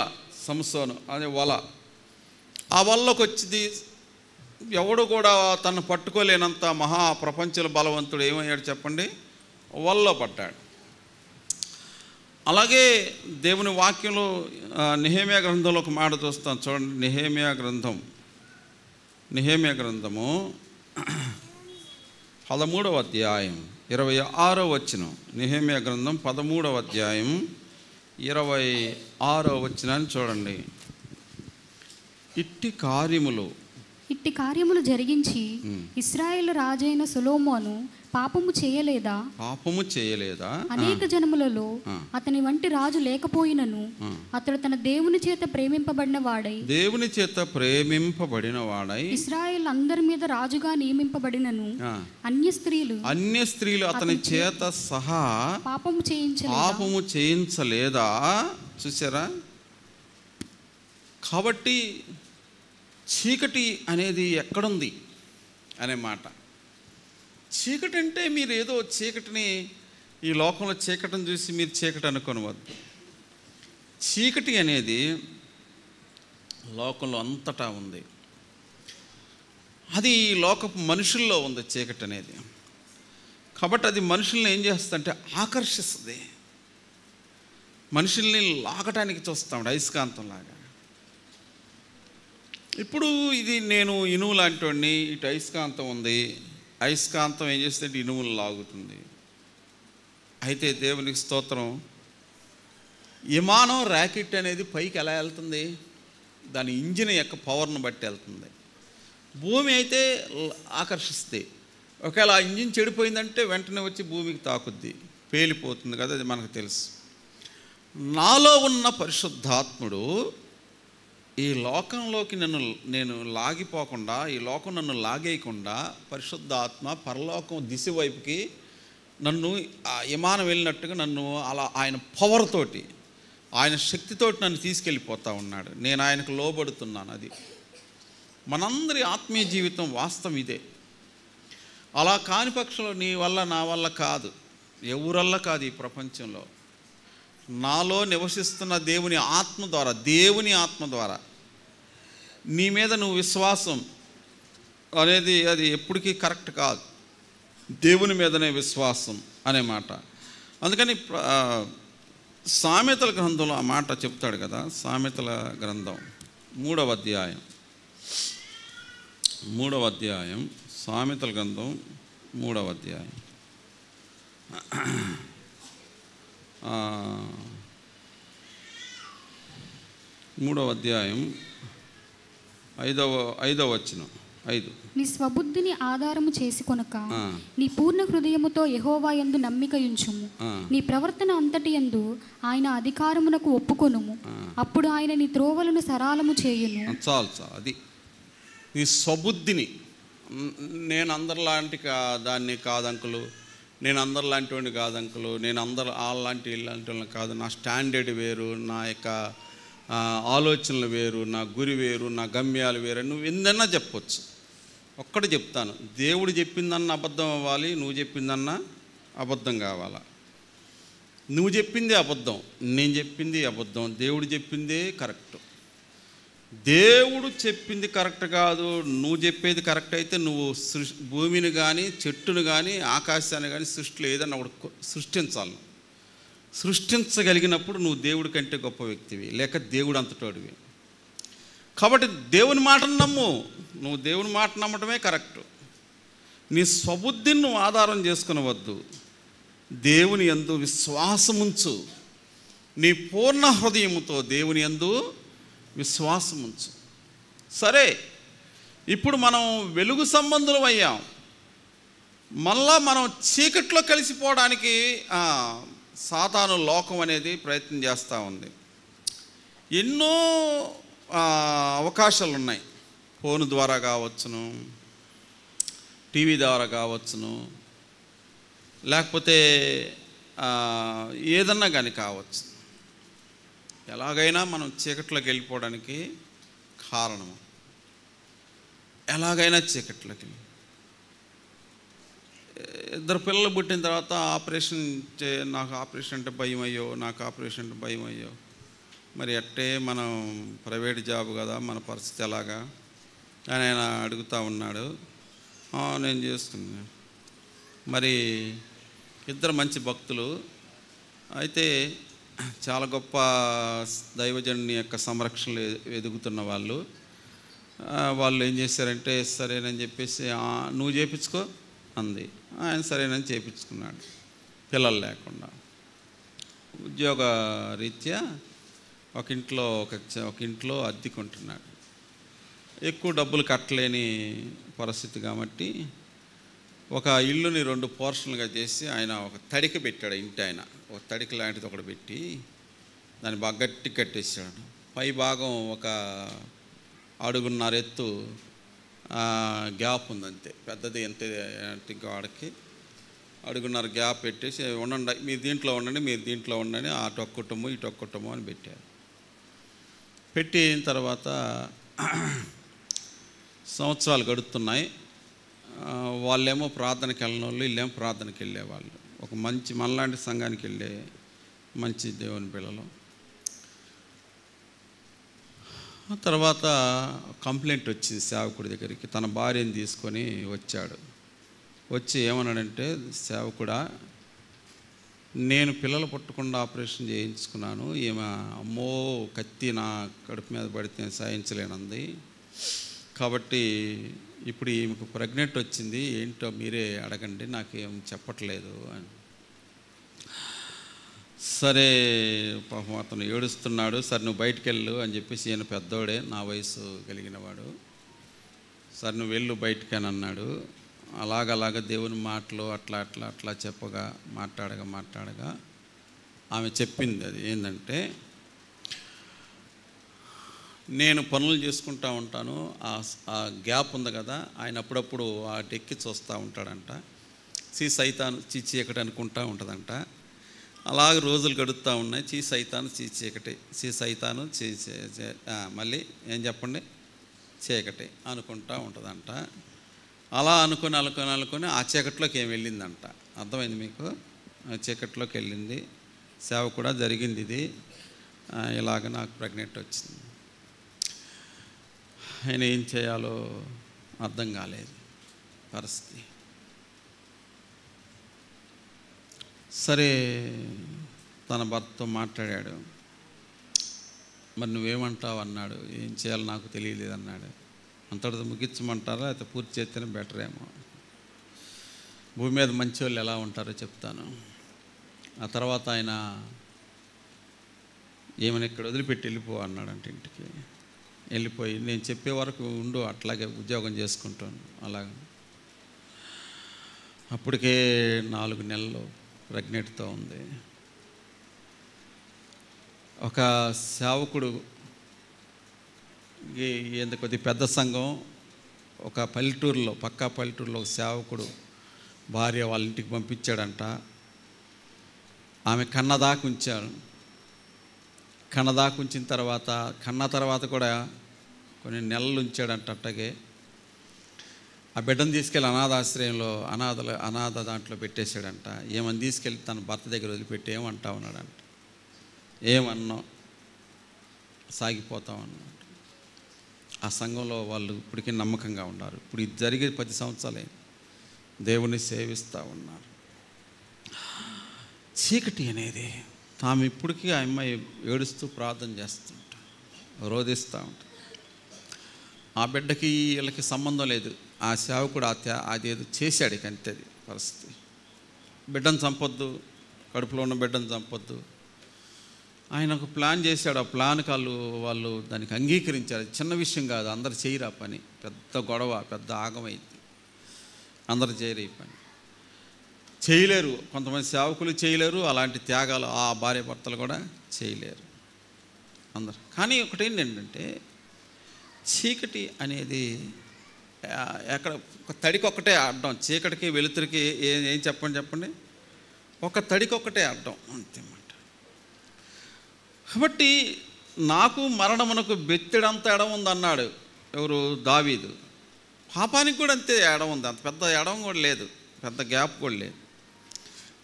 సంసోను అనే వల, ఆ వలలోకి వచ్చింది. ఎవడు కూడా తను పట్టుకోలేనంత మహా ప్రపంచ బలవంతుడు ఏమయ్యాడు చెప్పండి? వలలో పడ్డాడు. అలాగే దేవుని వాక్యంలో నెహెమ్యా గ్రంథంలో ఒక మాట చూస్తాం చూడండి. నెహెమ్యా గ్రంథము 13వ అధ్యాయం 26వ వచనం. నెహెమ్యా గ్రంథం 13వ అధ్యాయం 26వ వచనాన్ని చూడండి. ఇట్టి కార్యములు జరిగించి ఇశ్రాయేలు రాజైన సొలొమోను పాపము చేయలేదా? అనేక జనములలో అతని వంటి రాజు లేకపోయినను అతడు తన దేవుని చేత ప్రేమింపబడిన వాడై ఇశ్రాయేలు అందరి మీద రాజుగా నియమింపబడినను అన్య స్త్రీలు అతని చేత సహా పాపము చేయించలేదా? చూసారా? కాబట్టి చీకటి అనేది ఎక్కడుంది అనే మాట. చీకటి అంటే మీరు ఏదో చీకటిని, ఈ లోకంలో చీకటిని చూసి మీరు చీకటి అనుకోనవద్దు. చీకటి అనేది లోకంలో అంతటా ఉంది. అది లోకపు మనుషుల్లో ఉంది చీకటి అనేది. కాబట్టి అది మనుషుల్ని ఏం చేస్తుందంటే ఆకర్షిస్తుంది, మనుషుల్ని లాగటానికి చూస్తాడు అయస్కాంతంలాగా. ఇప్పుడు ఇది నేను ఇనుము లాంటి వాడిని, ఇటు అయస్కాంతం ఉంది, అయస్కాంతం ఏం చేస్తుందంటే ఇనుములు లాగుతుంది. అయితే దేవునికి స్తోత్రం, విమానం ర్యాకెట్ అనేది పైకి ఎలా వెళ్తుంది? దాని ఇంజిన్ యొక్క పవర్ను బట్టి వెళ్తుంది. భూమి అయితే ఆకర్షిస్తుంది. ఒకవేళ ఆ ఇంజిన్ చెడిపోయిందంటే వెంటనే వచ్చి భూమికి తాకుద్ది, పేలిపోతుంది కదా, అది మనకు తెలుసు. నాలో ఉన్న పరిశుద్ధాత్ముడు ఈ లోకంలోకి నేను లాగిపోకుండా, ఈ లోకం నన్ను లాగేయకుండా, పరిశుద్ధాత్మ పరలోకం దిశ వైపుకి నన్ను ఆ విమానం వెళ్ళినట్టుగా నన్ను అలా ఆయన పవర్ తోటి, ఆయన శక్తితోటి నన్ను తీసుకెళ్ళిపోతూ ఉన్నాడు. నేను ఆయనకు లోబడుతున్నాను. అది మనందరి ఆత్మీయ జీవితం వాస్తవం ఇదే. అలా కాని పక్షంలో నీ వల్ల నా వల్ల కాదు, ఎవరల్ల కాదు ఈ ప్రపంచంలో. నాలో నివసిస్తున్న దేవుని ఆత్మ ద్వారా నీ మీద నువ్వు విశ్వాసం అనేది అది ఎప్పటికీ కరెక్ట్ కాదు. దేవుని మీదనే విశ్వాసం అనే మాట. అందుకని సామెతల గ్రంథంలో ఆ మాట చెప్తాడు కదా. సామెతల గ్రంథం 3వ అధ్యాయం సామెతల గ్రంథం 3వ అధ్యాయం 3వ అధ్యాయం 5వ వచనం. 5 నీ స్వబుద్ధిని ఆధారము చేసుకొనక నీ పూర్ణ హృదయముతో యెహోవా యందు నమ్మిక ఉంచుము. నీ ప్రవర్తన అంతటి యందు ఆయన అధికారమునకు ఒప్పుకొనుము. అప్పుడు ఆయన నీ త్రోవలను సరళము చేయును. చాలు అది. నీ స్వబుద్ధిని, నేను అందరిలాంటి దాన్ని కాదంకులు, నేను అందరిలాంటి వాడిని కాదంకులు, నేను వాళ్ళలాంటి ఇలాంటి వాళ్ళని కాదు, నా స్టాండర్డ్ వేరు, నా యొక్క ఆలోచనలు వేరు, నా గురి వేరు, నా గమ్యాలు వేరు, నువ్వు ఎందన్నా చెప్పొచ్చు. ఒక్కటి చెప్తాను, దేవుడు చెప్పిందన్న అబద్ధం అవ్వాలి, నువ్వు చెప్పిందన్నా అబద్ధం కావాలా. నువ్వు చెప్పింది అబద్ధం, నేను చెప్పింది అబద్ధం, దేవుడు చెప్పిందే కరెక్ట్. దేవుడు చెప్పింది కరెక్ట్ కాదు, నువ్వు చెప్పేది కరెక్ట్ అయితే నువ్వు భూమిని కానీ, చెట్టును కానీ, ఆకాశాన్ని కానీ, సృష్టిలో ఏదన్నా ఒకటి సృష్టించాలి. సృష్టించగలిగినప్పుడు నువ్వు దేవుడి కంటే గొప్ప వ్యక్తివి, లేక దేవుడు అంతటోడివి. కాబట్టి దేవుని మాటను నమ్ము. నువ్వు దేవుని మాట నమ్మటమే కరెక్ట్. నీ స్వబుద్ధిని నువ్వు ఆధారం చేసుకునవద్దు. దేవుని యందు విశ్వాసముంచు. నీ పూర్ణ హృదయముతో దేవుని యందు విశ్వాసముంచు. సరే, ఇప్పుడు మనం వెలుగు సంబంధులం అయ్యాం, మళ్ళా మనం చీకట్లో కలిసిపోవడానికి సాతాను లోకం అనేది ప్రయత్నం చేస్తూ ఉంది. ఎన్నో అవకాశాలు ఉన్నాయి. ఫోన్ ద్వారా కావచ్చును, టీవీ ద్వారా కావచ్చును, లేకపోతే ఏదన్నా కానీ కావచ్చు. ఎలాగైనా మనం చీకట్లోకి వెళ్ళిపోవడానికి కారణము, ఎలాగైనా చీకట్లోకి వెళ్ళి. 2 పిల్లలు పుట్టిన తర్వాత నాకు ఆపరేషన్ అంటే భయం అయ్యో, నాకు ఆపరేషన్ అంటే భయం అయ్యో. మరి అట్టే మనం ప్రైవేట్ జాబ్ కదా, మన పరిస్థితి ఎలాగా అని ఆయన అడుగుతూ ఉన్నాడు. నేను చేసుకున్నాను. మరి 2 మంచి భక్తులు అయితే, చాలా గొప్ప దైవజనుని యొక్క సంరక్షణలు ఎదుగుతున్న వాళ్ళు ఏం చేశారంటే, సరేనని చెప్పేసి నువ్వు చేయించుకో అంది. ఆయన సరేనని చేయించుకున్నాడు, పిల్లలు లేకుండా. ఉద్యోగ రీత్యా ఒక ఇంట్లో అద్దెకుంటున్నాడు. ఎక్కువ డబ్బులు కట్టలేని పరిస్థితి కాబట్టి ఒక ఇల్లుని 2 పోర్షన్లుగా చేసి ఆయన ఒక తడిక పెట్టాడు. ఇంటి ఆయన ఒక తడిక లాంటిది ఒకటి పెట్టి దాన్ని బాగా గట్టి కట్టేసాడు. పై భాగం ఒక 1.5 అడుగుల ఎత్తు గ్యాప్ ఉంది అంతే, పెద్దది ఎంత వాడికి 1.5 అడుగుల గ్యాప్ పెట్టేసి, ఉండండి మీరు దీంట్లో ఉండండి, మీరు దీంట్లో ఉండండి, అటు ఒక కుటుంబం ఇటు ఒక కుటుంబం అని పెట్టారు. పెట్టిన తర్వాత సంవత్సరాలు గడుస్తున్నాయి. వాళ్ళేమో ప్రార్థనకి వెళ్ళిన వాళ్ళు, వీళ్ళేమో ప్రార్థనకి వెళ్ళేవాళ్ళు. ఒక మంచి మనలాంటి సంఘానికి వెళ్ళే మంచి దేవుని పిల్లలు. తర్వాత కంప్లైంట్ వచ్చింది సేవకుడి దగ్గరికి. తన భార్యని తీసుకొని వచ్చాడు. వచ్చి ఏమన్నాడంటే, సేవకుడా, నేను పిల్లలు పుట్టకుండా ఆపరేషన్ చేయించుకున్నాను. ఈమె అమ్మో కత్తి నా కడుపు మీద పడితే సాయించలేనంది. కాబట్టి ఇప్పుడు ఈమెకు ప్రెగ్నెంట్ వచ్చింది, ఏంటో మీరే అడగండి, నాకేం చెప్పట్లేదు అని. సరే పాపం అతను ఏడుస్తున్నాడు. సరే నువ్వు బయటికి వెళ్ళు అని చెప్పేసి, ఈయన పెద్దోడే, నా వయసు కలిగినవాడు. సరే నువ్వు వెళ్ళు బయటికి అని అన్నాడు. అలాగ దేవుని మాటలు అట్లా చెప్పగా మాట్లాడగా ఆమె చెప్పింది. అది ఏంటంటే, నేను పనులు చేసుకుంటూ ఉంటాను, ఆ గ్యాప్ ఉంది కదా, ఆయన అప్పుడప్పుడు వాటి ఎక్కి చూస్తూ ఉంటాడంట. సైతాను చీచీకటి అనుకుంటూ ఉంటుందంట. అలాగ రోజులు గడుస్తూ ఉన్నాయి. సైతాను మళ్ళీ ఏం చెప్పండి, చీకటి అనుకుంటూ ఉంటుందంట. అలా అనుకొని ఆ చీకట్లోకి ఏం వెళ్ళిందంట. అర్థమైంది మీకు? చీకట్లోకి వెళ్ళింది. సేవ కూడా జరిగింది. ఇది ఇలాగ నాకు ప్రెగ్నెంట్ వచ్చింది. ఆయన ఏం చేయాలో అర్థం కాలేదు పరిస్థితి. సరే తన భర్తతో మాట్లాడాడు. మరి నువ్వేమంటావు అన్నాడు. ఏం చేయాలో నాకు తెలియలేదు అన్నాడు. అంతటితో ముగించమంటారా, అయితే పూర్తి చేస్తేనే బెటర్ ఏమో. భూమి మీద మంచి వాళ్ళు ఎలా ఉంటారో చెప్తాను. ఆ తర్వాత ఆయన ఏమైనా ఇక్కడ వదిలిపెట్టి వెళ్ళిపో అన్నాడంటే, ఇంటికి వెళ్ళిపోయి నేను చెప్పే వరకు ఉండు, అట్లాగే ఉద్యోగం చేసుకుంటాను. అలాగే అప్పటికే 4 నెలలు ప్రెగ్నెంట్తో ఉంది. ఒక సేవకుడు, కొద్ది పెద్ద సంఘం, ఒక పల్లెటూరులో, పక్కా పల్లెటూరులో ఒక సేవకుడు భార్య వాళ్ళ ఇంటికి పంపించాడంట. ఆమె కన్నదాకా ఉంచాడు. కన్నదాకా ఉంచిన తర్వాత, కన్న తర్వాత కూడా కొన్ని నెలలు ఉంచాడంట. అట్టగే ఆ బిడ్డను తీసుకెళ్ళి అనాథాశ్రయంలో అనాథ దాంట్లో పెట్టేశాడంట. ఏమని తీసుకెళ్ళి తన భర్త దగ్గర వదిలిపెట్టి ఏమంటా ఉన్నాడంట. ఏమన్నాం సాగిపోతా ఉన్నాడు. ఆ సంఘంలో వాళ్ళు ఇప్పటికీ నమ్మకంగా ఉన్నారు. ఇప్పుడు ఇది జరిగే 10 సంవత్సరాలే దేవుణ్ణి సేవిస్తూ ఉన్నారు. చీకటి అనేది తాము ఇప్పటికీ ఆ అమ్మాయి ఏడుస్తూ ప్రార్థన చేస్తుంటారు, రోధిస్తూ ఉంటారు. ఆ బిడ్డకి వీళ్ళకి సంబంధం లేదు. ఆ సేవకుడు అదేదో చేశాడు. ఇక అంతే అది పరిస్థితి. బిడ్డను చంపొద్దు, కడుపులో ఉన్న బిడ్డను చంపొద్దు. ఆయన ఒక ప్లాన్ చేశాడు. ఆ ప్లాన్కి వాళ్ళు దానికి అంగీకరించారు. చిన్న విషయం కాదు, అందరు చేయరు ఆ పని. పెద్ద గొడవ, పెద్ద ఆగమైంది. అందరు చేయరు ఈ పని, చేయలేరు. కొంతమంది సేవకులు చేయలేరు. అలాంటి త్యాగాలు ఆ భార్య భర్తలు కూడా చేయలేరు అందరు. కానీ ఒకటి ఏంటంటే, చీకటి అనేది ఎక్కడ ఒక తడికొక్కటే అడ్డం. చీకటికి వెలుతురికి ఏం చెప్పండి, ఒక తడికొక్కటే అడ్డం అంతేమాట. కాబట్టి నాకు మరణమునకు బెత్తెడంత ఎడం ఉంది అన్నాడు ఎవరు, దావీదు. పాపానికి కూడా అంతే ఎడం ఉంది. అంత పెద్ద ఎడం కూడా లేదు, పెద్ద గ్యాప్ కూడా లేదు.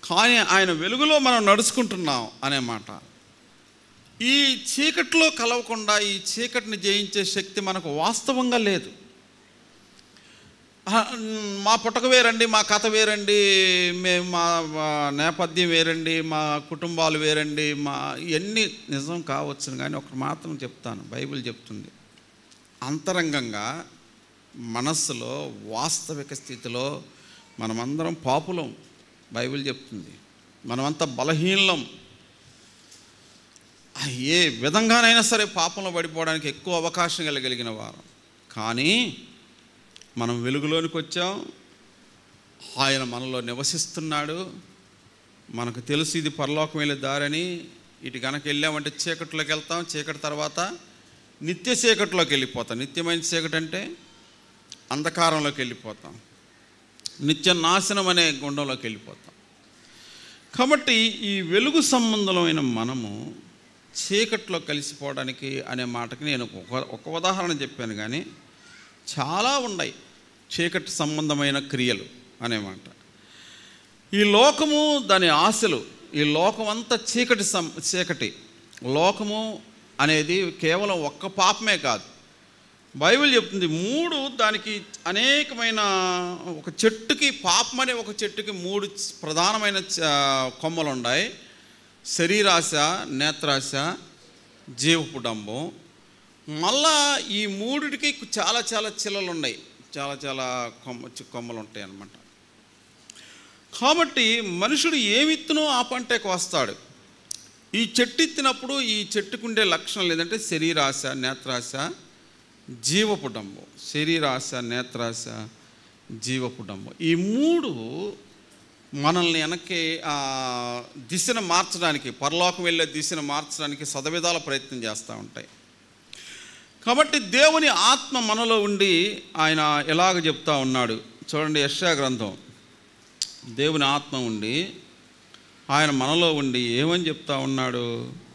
కానీ ఆయన వెలుగులో మనం నడుచుకుంటున్నాం అనే మాట. ఈ చీకటిలో కలవకుండా ఈ చీకటిని జయించే శక్తి మనకు వాస్తవంగా లేదు. మా పుట్టక వేరండి, మా కథ వేరండి, మేము మా నేపథ్యం వేరండి, మా కుటుంబాలు వేరండి, ఇవన్నీ నిజం కావచ్చును. కానీ ఒకటి మాత్రం చెప్తాను, బైబిల్ చెప్తుంది, అంతరంగంగా మనస్సులో వాస్తవిక స్థితిలో మనమందరం పాపులం. బైబిల్ చెప్తుంది మనమంతా బలహీనం. ఏ విధంగానైనా సరే పాపంలో పడిపోవడానికి ఎక్కువ అవకాశం కలిగిన వారు. కానీ మనం వెలుగులోనికి వచ్చాం. ఆయన మనలో నివసిస్తున్నాడు. మనకు తెలుసు ఇది పరలోకం వెళ్ళే దారని. ఇటు కనుక వెళ్ళామంటే చీకటిలోకి వెళ్తాం. చీకటి తర్వాత నిత్య చీకటిలోకి వెళ్ళిపోతాం. నిత్యమైన చీకటి అంటే అంధకారంలోకి వెళ్ళిపోతాం. నిత్య నాశనం అనే గుండంలోకి వెళ్ళిపోతాం. కాబట్టి ఈ వెలుగు సంబంధమైన మనము చీకట్లో కలిసిపోవడానికి అనే మాటకి నేను ఒక ఉదాహరణ చెప్పాను, కానీ చాలా ఉన్నాయి చీకటి సంబంధమైన క్రియలు అనే మాట. ఈ లోకము దాని ఆశలు, ఈ లోకం అంతా చీకటి. లోకము అనేది కేవలం ఒక్క పాపమే కాదు. బైబిల్ చెప్తుంది 3 దానికి అనేకమైన, ఒక చెట్టుకి, పాపం అనే ఒక చెట్టుకి 3 ప్రధానమైన కొమ్మలు ఉన్నాయి. శరీరాశ, నేత్రాశ, జీవపు డంబం. మళ్ళా ఈ 3టికి చాలా చాలా చిల్లలు ఉన్నాయి, చాలా కొమ్మలు ఉంటాయి అన్నమాట. కాబట్టి మనుషుడు ఏమిత్తునో ఆ పంటే కోస్తాడు. ఈ చెట్టు ఎత్తినప్పుడు ఈ చెట్టుకుండే లక్షణం లేదంటే శరీరాశ, నేత్రాశ, జీవపు డంబం. శరీరాశ, నేత్రాశ, జీవపు డంబం. ఈ 3 మనల్ని వెనక్కి దిశను మార్చడానికి, పరలోకం వెళ్ళే దిశను మార్చడానికి సదవిధాల ప్రయత్నం చేస్తూ ఉంటాయి. కాబట్టి దేవుని ఆత్మ మనలో ఉండి ఆయన ఎలాగ చెప్తా ఉన్నాడు చూడండి. యెషయా గ్రంథం, దేవుని ఆత్మ ఉండి ఆయన మనలో ఉండి ఏమని చెప్తా ఉన్నాడు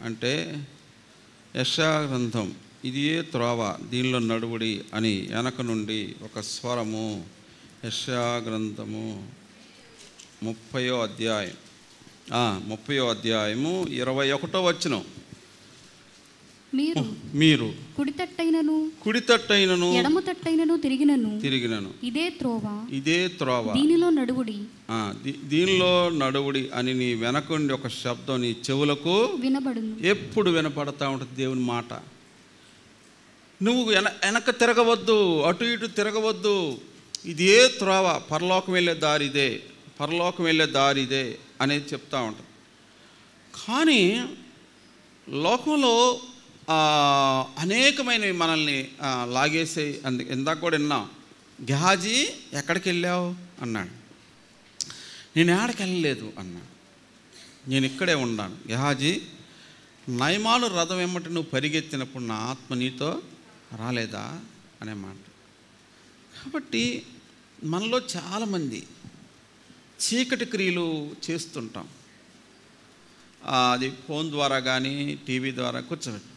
అంటే, యెషయా గ్రంథం, ఇదే త్రోవ, దీనిలో నడువుడి అని వెనక నుండి ఒక స్వరము. యెషయా గ్రంథము 30వ అధ్యాయం 21వ వచనం. మీరు కుడి తట్టైనను ఎడమ తట్టైనను తిరిగినను ఇదే త్రోవ దీనిలో నడువుడి అని నీ వెనకుండి ఒక శబ్దం నీ చెవులకు వినబడును. ఎప్పుడు వినపడతా ఉంటుంది దేవుని మాట. నువ్వు వెనక తిరగవద్దు, అటు ఇటు తిరగవద్దు. ఇదే త్రోవ, పరలోకం వెళ్ళే దారి ఇదే, పరలోకం వెళ్ళే దారి ఇదే అనేది చెప్తా ఉంటుంది. కానీ లోకంలో అనేకమైనవి మనల్ని లాగేసే. ఇందాక కూడా విన్నాం, గెహాజీ ఎక్కడికి వెళ్ళావు అన్నాడు. నేను ఎక్కడికి వెళ్ళలేదు అన్నాడు, నేను ఇక్కడే ఉన్నాను. గెహాజీ, నయమాను రథం వెంబటి నువ్వు పరిగెత్తినప్పుడు నా ఆత్మ నీతో రాలేదా అనే మాట. కాబట్టి మనలో చాలామంది చీకటి క్రియలు చేస్తుంటాం. అది ఫోన్ ద్వారా కానీ టీవీ ద్వారా కూర్చోబెట్టి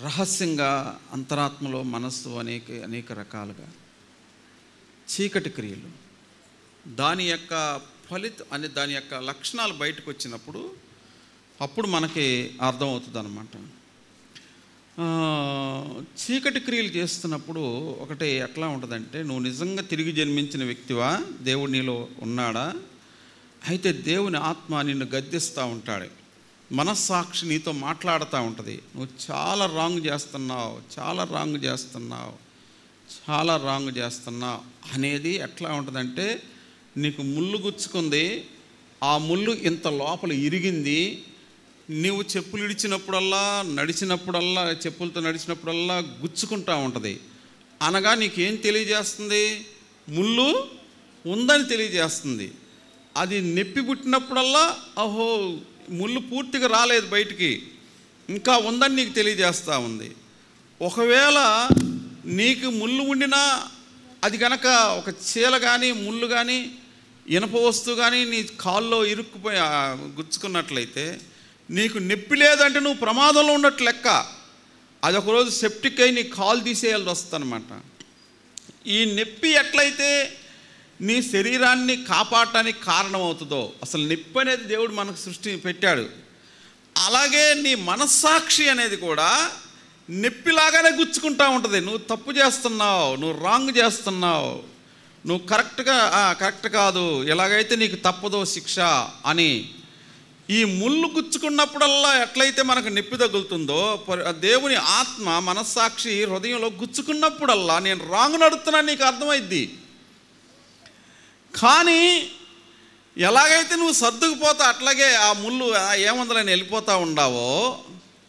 రహస్యంగా అంతరాత్మలో మనస్సు అనేక రకాలుగా చీకటి క్రియలు, దాని యొక్క దాని యొక్క లక్షణాలు బయటకు వచ్చినప్పుడు అప్పుడు మనకి అర్థమవుతుంది అన్నమాట. చీకటి క్రియలు చేస్తున్నప్పుడు ఒకటి ఎట్లా ఉంటుందంటే, నువ్వు నిజంగా తిరిగి జన్మించిన వ్యక్తివా, దేవుడు నీలో ఉన్నాడా, అయితే దేవుని ఆత్మ నిన్ను గద్దిస్తూ ఉంటాడు. మనస్సాక్షి నీతో మాట్లాడుతూ ఉంటుంది, నువ్వు చాలా రాంగ్ చేస్తున్నావు అనేది ఎట్లా ఉంటుందంటే, నీకు ముళ్ళు గుచ్చుకుంది, ఆ ముళ్ళు ఇంత లోపల ఇరిగింది, నీవు చెప్పులు ఇడిచినప్పుడల్లా, చెప్పులతో నడిచినప్పుడల్లా గుచ్చుకుంటూ ఉంటుంది. అనగా నీకేం తెలియజేస్తుంది? ముళ్ళు ఉందని తెలియజేస్తుంది. అది నొప్పి పుట్టినప్పుడల్లా, ఓహో ముళ్ళు పూర్తిగా రాలేదు బయటికి, ఇంకా ఉందని నీకు తెలియజేస్తూ ఉంది. ఒకవేళ నీకు ముళ్ళు ఉండినా అది కనుక ఒక చీల కానీ ముళ్ళు కానీ ఇనప వస్తువు కానీ నీ కాల్లో ఇరుక్కుపోయి గుచ్చుకున్నట్లయితే, నీకు నొప్పి లేదంటే నువ్వు ప్రమాదంలో ఉన్నట్లు లెక్క. అది ఒకరోజు సెప్టిక్ అయి నీ కాలు తీసేయాల్సి వస్తుందన్నమాట. ఈ నొప్పి ఎట్లయితే నీ శరీరాన్ని కాపాడటానికి కారణమవుతుందో, అసలు నొప్పి అనేది దేవుడు మనకు పెట్టాడు, అలాగే నీ మనస్సాక్షి అనేది కూడా నొప్పిలాగానే గుచ్చుకుంటూ ఉంటుంది. నువ్వు తప్పు చేస్తున్నావు, నువ్వు రాంగ్ చేస్తున్నావు, నువ్వు కరెక్ట్ కాదు, ఎలాగైతే నీకు తప్పదో శిక్ష అని. ఈ ముళ్ళు గుచ్చుకున్నప్పుడల్లా ఎట్లయితే మనకు నొప్పి తగులుతుందో, దేవుని ఆత్మ మనస్సాక్షి హృదయంలో గుచ్చుకున్నప్పుడల్లా నేను రాంగ్ నడుస్తున్నాను నీకు అర్థమైద్ది. కానీ ఎలాగైతే నువ్వు సర్దుకుపోతా అట్లాగే ఆ ముళ్ళు ఏముందని వెళ్ళిపోతూ ఉండావో,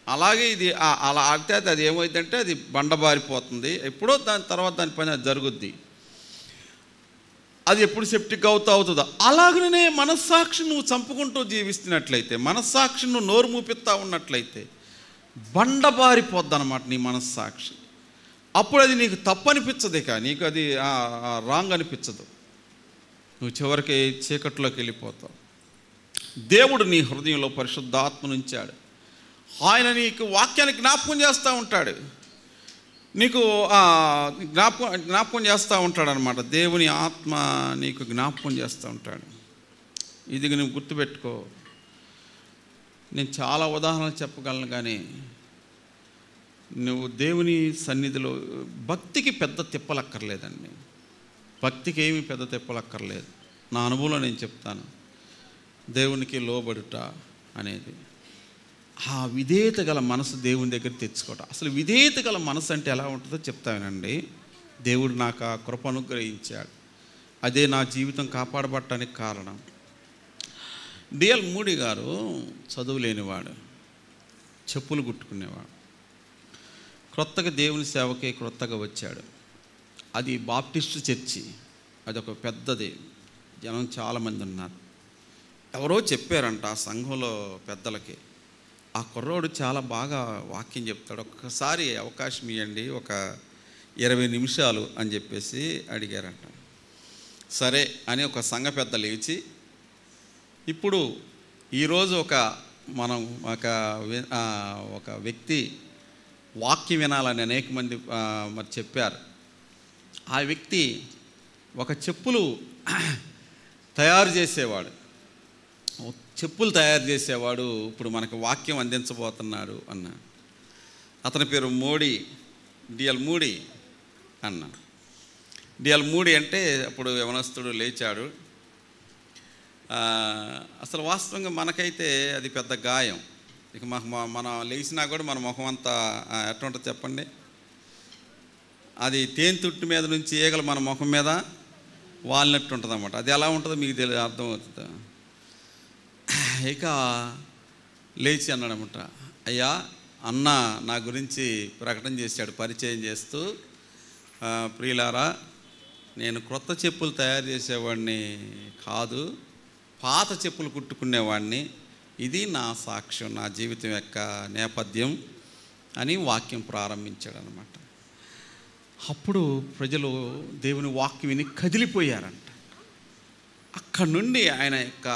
అలాగే ఇది అలా ఆడితే అది ఏమైందంటే అది బండబారిపోతుంది. ఎప్పుడో దాని తర్వాత దాని పని అది జరుగుద్ది. అది ఎప్పుడు సెప్టిక్ అవుతుందో, అలాగనే మనస్సాక్షి నువ్వు చంపుకుంటూ జీవిస్తున్నట్లయితే, మనస్సాక్షి నువ్వు నోరు మూపిస్తూ ఉన్నట్లయితే బండబారిపోద్ది అన్నమాట నీ మనస్సాక్షి. అప్పుడు అది నీకు తప్పు అనిపించదు, ఇక నీకు అది రాంగ్ అనిపించదు, నువ్వు చివరికి చీకట్లోకి వెళ్ళిపోతావు. దేవుడు నీ హృదయంలో పరిశుద్ధాత్మను ఉంచాడు. ఆయన నీకు వాక్యాన్ని జ్ఞాపకం చేస్తూ ఉంటాడు, నీకు జ్ఞాపకం చేస్తూ ఉంటాడు అనమాట. దేవుని ఆత్మ నీకు జ్ఞాపకం చేస్తూ ఉంటాడు. ఇది నువ్వు గుర్తుపెట్టుకో. నేను చాలా ఉదాహరణలు చెప్పగలను, కానీ నువ్వు దేవుని సన్నిధిలో భక్తికి పెద్ద తిప్పలక్కర్లేదండి. భక్తికి ఏమీ పెద్ద తిప్పలక్కర్లేదు. నా అనుభవంలో నేను చెప్తాను. దేవునికి లోబడుట అనేది ఆ విధేయత గల మనసు దేవుని దగ్గర తెచ్చుకోవటం. అసలు విధేయత గల మనసు అంటే ఎలా ఉంటుందో చెప్తానండి. దేవుడు నాకు ఆ కృప అనుగ్రహించాడు. అదే నా జీవితం కాపాడబట్టడానికి కారణం. డిఎల్ మూడీ గారు చదువు లేనివాడు, చెప్పులు కుట్టుకునేవాడు. క్రొత్తగా దేవుని సేవకే క్రొత్తగా వచ్చాడు. అది బాప్టిస్టు చర్చి, అదొక పెద్దది, జనం చాలామంది ఉన్నారు. ఎవరో చెప్పారంట ఆ సంఘంలో పెద్దలకి, ఆ కుర్రోడు చాలా బాగా వాక్యం చెప్తాడు, ఒక్కసారి అవకాశం ఇవ్వండి, ఒక 20 నిమిషాలు అని చెప్పేసి అడిగారంట. సరే అని ఒక సంఘ పెద్ద లేచి, ఇప్పుడు ఈరోజు మనం ఒక వ్యక్తి వాక్యం వినాలని అనేక మంది మరి చెప్పారు. ఆ వ్యక్తి ఒక చెప్పులు తయారు చేసేవాడు, ఇప్పుడు మనకు వాక్యం అందించబోతున్నాడు అన్న. అతని పేరు మోడీ, డిఎల్ మూడీ అన్న. డిఎల్ మూడీ అంటే అప్పుడు యవనస్తుడు లేచాడు. అసలు వాస్తవంగా మనకైతే అది పెద్ద గాయం. ఇక మనం లేచినా కూడా మన ముఖం అంతా ఎట్లా ఉంటుంది చెప్పండి. అది తేనె తుట్టు మీద నుంచి ఈగలు మన ముఖం మీద వాలినట్టు ఉంటుంది అన్నమాట. అది ఎలా ఉంటుందో మీకు అర్థమవుతుంది. ఇక లేచి అన్నాడనమాట, అయ్యా అన్న నా గురించి ప్రకటన చేశాడు పరిచయం చేస్తూ, ప్రియులారా, నేను క్రొత్త చెప్పులు తయారు చేసేవాడిని కాదు, పాత చెప్పులు కుట్టుకునేవాడిని. ఇది నా సాక్ష్యం, నా జీవితం యొక్క నేపథ్యం అని వాక్యం ప్రారంభించాడు అనమాట. అప్పుడు ప్రజలు దేవుని వాక్యం విని కదిలిపోయారంట. అక్కడి నుండి ఆయన యొక్క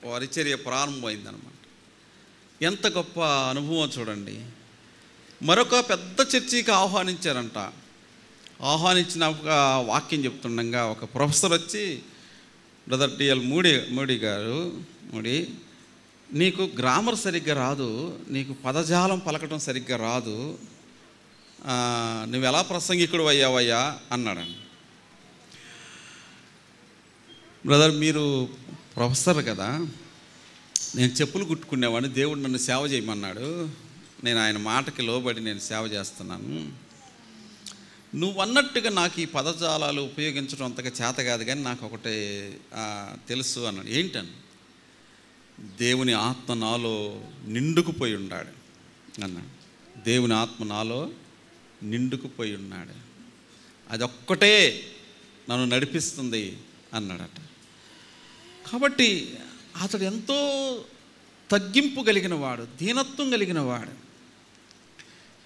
పరిచర్య ప్రారంభమైందనమాట. ఎంత గొప్ప అనుభవం చూడండి. మరొక పెద్ద చర్చికి ఆహ్వానించారంట. ఆహ్వానించిన వాక్యం చెప్తుండగా ఒక ప్రొఫెసర్ వచ్చి, బ్రదర్ డిఎల్ మూడీ గారు, నీకు గ్రామర్ సరిగ్గా రాదు, నీకు పదజాలం పలకటం సరిగ్గా రాదు, నువ్వు ఎలా ప్రసంగికుడు అయ్యావయ్యా అన్నాడండి. బ్రదర్ మీరు ప్రొఫెసర్ కదా, నేను చెప్పులు కుట్టుకునేవాడిని, దేవుడు నన్ను సేవ చేయమన్నాడు, నేను ఆయన మాటకి లోబడి నేను సేవ చేస్తున్నాను. నువ్వు అన్నట్టుగా నాకు ఈ పదజాలాలు ఉపయోగించడం అంతగా చేత కాదు, కానీ నాకు ఒకటి తెలుసు అన్నాడు. ఏంటని? దేవుని ఆత్మ నాలో నిండుకుపోయి ఉన్నాడు అన్నాడు. దేవుని ఆత్మ నాలో నిండుకుపోయి ఉన్నాడు, అదొక్కటే నన్ను నడిపిస్తుంది అన్నాడట. కాబట్టి అతడు ఎంతో తగ్గింపు కలిగిన వాడు, దీనత్వం కలిగిన వాడు.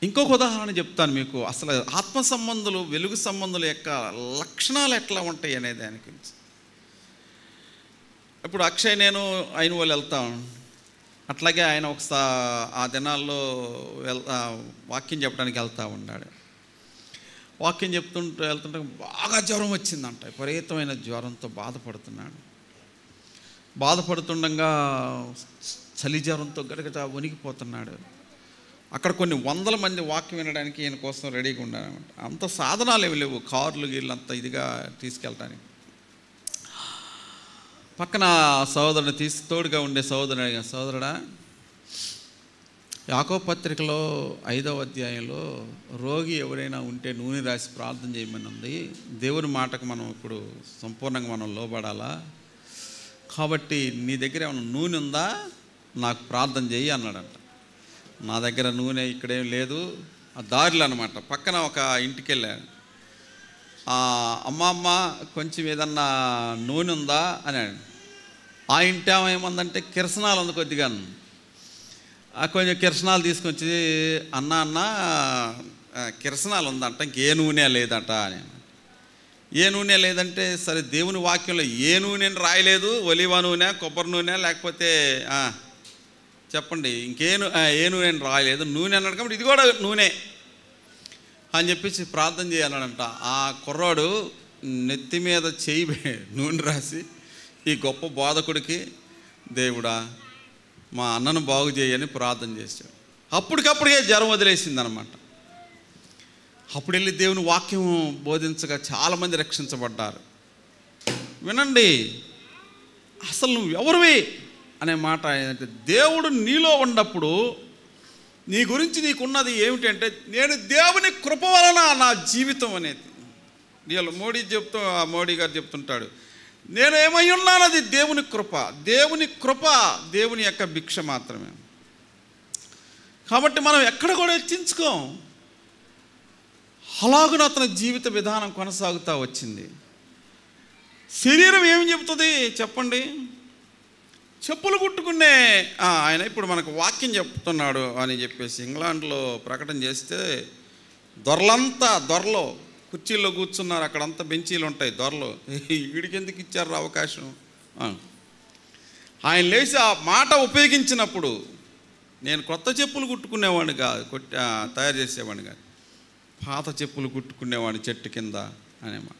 ఇంకొక ఉదాహరణ చెప్తాను మీకు. అసలు ఆత్మ సంబంధులు, వెలుగు సంబంధుల యొక్క లక్షణాలు ఎట్లా ఉంటాయి అనే దాని గురించి. ఇప్పుడు అక్షయ్ నేను ఆయన వాళ్ళు వెళ్తాం, అట్లాగే ఆయన ఆ దినాల్లో వాక్యం చెప్పడానికి వెళ్తూ ఉన్నాడు. వాక్యం వెళ్తుంటే బాగా జ్వరం వచ్చిందంట, విపరీతమైన జ్వరంతో బాధపడుతుండగా చలి జ్వరంతో గడగట వణికిపోతున్నాడు. అక్కడ కొన్ని 100 మంది వాక్యం వినడానికి ఈయన కోసం రెడీగా ఉన్నారనమాట. అంత సాధనాలు ఏమి లేవు, కార్లు గీళ్ళంతా ఇదిగా తీసుకెళ్ళటానికి. పక్కన సహోదరుని తోడుగా ఉండే సోదరుడా, యాకోబు పత్రికలో 5వ అధ్యాయంలో రోగి ఎవరైనా ఉంటే నూనె రాసి ప్రార్థన చేయమని ఉంది. దేవుని మాటకు మనం ఇప్పుడు సంపూర్ణంగా మనం లోబడాలా, కాబట్టి నీ దగ్గర ఏమైనా నూనె ఉందా, నాకు ప్రార్థన చెయ్యి అన్నాడంట. నా దగ్గర నూనె ఇక్కడేం లేదు. ఆ దారిలో అనమాట పక్కన ఒక ఇంటికి వెళ్ళాను. అమ్మ కొంచెం ఏదన్నా నూనె ఉందా అన్నాడు. ఆ ఇంటి ఏమందంటే కిరసనాలు ఉంది కొద్దిగా. కొంచెం కిరసనాలు తీసుకొచ్చి అన్న కిరసనాలు ఉందంట, ఇంకే నూనె లేదంట అని. ఏ నూనె లేదంటే సరే దేవుని వాక్యంలో ఏ నూనెని రాయలేదు, ఒలివ నూనె, కొబ్బరి నూనె, లేకపోతే చెప్పండి, ఏ నూనె రాయలేదు, నూనె అన్నాడు కాబట్టి ఇది కూడా నూనె అని చెప్పేసి ప్రార్థన చేయాలనంట. ఆ కుర్రాడు నెత్తి మీద చేయి నూనె రాసి ఈ గొప్ప బోధకుడికి, దేవుడా మా అన్నను బాగు చేయని ప్రార్థన చేశాడు. అప్పటికప్పుడే జ్వరం వదిలేసిందనమాట. అప్పుడు వెళ్ళి దేవుని వాక్యం బోధించగా చాలామంది రక్షించబడ్డారు. వినండి, అసలు నువ్వు ఎవరివి అనే మాట ఏంటంటే, దేవుడు నీలో ఉన్నప్పుడు నీ గురించి నీకున్నది ఏమిటంటే, నేను దేవుని కృప వలన నా జీవితం అనేది. మోడీ గారు చెప్తుంటాడు, నేను ఏమై ఉన్నానది దేవుని కృప. దేవుని కృప దేవుని యొక్క భిక్ష మాత్రమే. కాబట్టి మనం ఎక్కడ కూడా హెచ్చించుకోం. అలాగున అతని జీవిత విధానం కొనసాగుతూ వచ్చింది. శరీరం ఏమి చెప్తుంది చెప్పండి? చెప్పులు కుట్టుకునే ఆయన ఇప్పుడు మనకు వాక్యం చెప్తున్నాడు అని చెప్పేసి ఇంగ్లాండ్లో ప్రకటన చేస్తే, దొరలో కుర్చీల్లో కూర్చున్నారు, అక్కడంతా బెంచీలు ఉంటాయి దొరలు. వీడికి ఎందుకు ఇచ్చారు అవకాశం? ఆయన లేచి ఆ మాట ఉపయోగించినప్పుడు, నేను కొత్త చెప్పులు కుట్టుకునేవాడిని కాదు, తయారు చేసేవాడిని కాదు, పాత చెప్పులు కుట్టుకునేవాడిని చెట్టు కింద అనే మాట.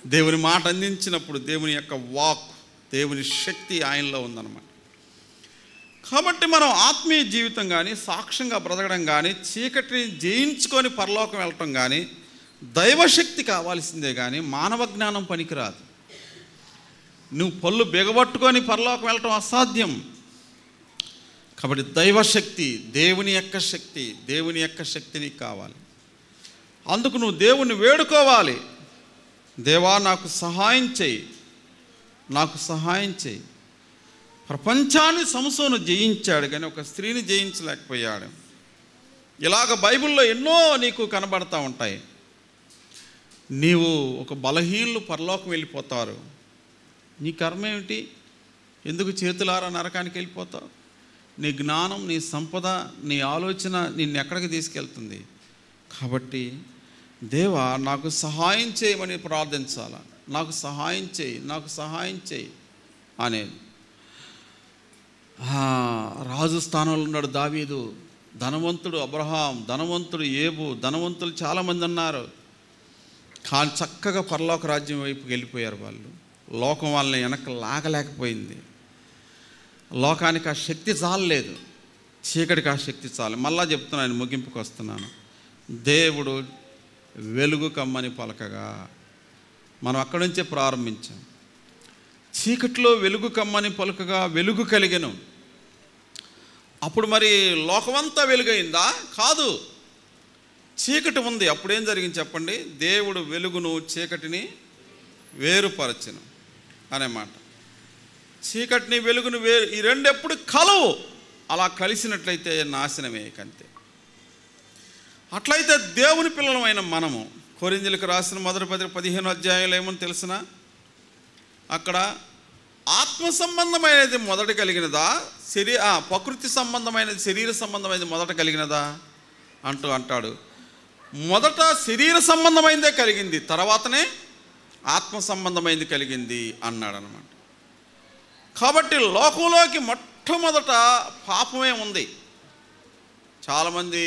దేవుని మాట అందించినప్పుడు దేవుని యొక్క వాక్, దేవుని శక్తి ఆయనలో ఉందన్నమాట. కాబట్టి మనం ఆత్మీయ జీవితం కానీ, సాక్ష్యంగా బ్రతకడం కానీ, చీకటిని జయించుకొని పరలోకం వెళ్ళటం కానీ దైవశక్తి కావాల్సిందే కానీ మానవ జ్ఞానం పనికిరాదు. నువ్వు పళ్ళు బిగబట్టుకొని పరలోకం వెళ్ళటం అసాధ్యం. కాబట్టి దైవశక్తి, దేవుని యొక్క శక్తి, దేవుని యొక్క శక్తి నీకు కావాలి. అందుకు నువ్వు దేవుణ్ణి వేడుకోవాలి. దేవా నాకు సహాయం చేయి, నాకు సహాయం చేయి. ప్రపంచాన్ని సంసోను జయించాడు కానీ ఒక స్త్రీని జయించలేకపోయాడు. ఇలాగ బైబిల్లో ఎన్నో నీకు కనబడతా ఉంటాయి. నీవు ఒక బలహీనులు పరలోకం వెళ్ళిపోతారు. నీ కర్మ ఏమిటి? ఎందుకు చేతులారా నరకానికి వెళ్ళిపోతావు? నీ జ్ఞానం, నీ సంపద, నీ ఆలోచన నిన్ను ఎక్కడికి తీసుకెళ్తుంది? కాబట్టి దేవా నాకు సహాయం చేయమని ప్రార్థించాల. నాకు సహాయం చేయి, నాకు సహాయం చేయి అనేది. రాజు స్థానంలో ఉన్నాడు దావీదు, ధనవంతుడు అబ్రహాం, ధనవంతుడు ఏబు, ధనవంతులు చాలామంది ఉన్నారు. కానీ చక్కగా పరలోక రాజ్యం వైపుకి వెళ్ళిపోయారు వాళ్ళు. లోకం వాళ్ళని వెనక్కి లాగలేకపోయింది. లోకానికి ఆ శక్తి చాలలేదు, చీకటికి ఆ శక్తి చాలు. మళ్ళా చెప్తున్నాను, ముగింపుకి వస్తున్నాను. దేవుడు వెలుగు కమ్మని పలకగా, మనం అక్కడి నుంచే ప్రారంభించాం. చీకటిలో వెలుగు కమ్మని పలుకగా వెలుగు కలిగెను. అప్పుడు మరి లోకమంతా వెలుగైందా? కాదు, చీకటి ఉంది. అప్పుడేం జరిగింది చెప్పండి? దేవుడు వెలుగును చీకటిని వేరుపరచెను అనే మాట. చీకటిని వెలుగును ఈ రెండు ఎప్పుడు కలవు. అలా కలిసినట్లయితే నాశనమే కంతే. అట్లయితే దేవుని పిల్లలమైన మనము, కొరింథీయులకు రాసిన మొదటి పత్రిక 15వ అధ్యాయంలో ఏమని తెలిసిన, అక్కడ ఆత్మ సంబంధమైనది మొదట కలిగినదా, ప్రకృతి సంబంధమైనది, శరీర సంబంధమైనది మొదట కలిగినదా అంటాడు. మొదట శరీర సంబంధమైనదే కలిగింది, తర్వాతనే ఆత్మ సంబంధమైనది కలిగింది అన్నాడు అనమాట. కాబట్టి లోకంలోకి మొట్టమొదట పాపమే ఉంది. చాలామంది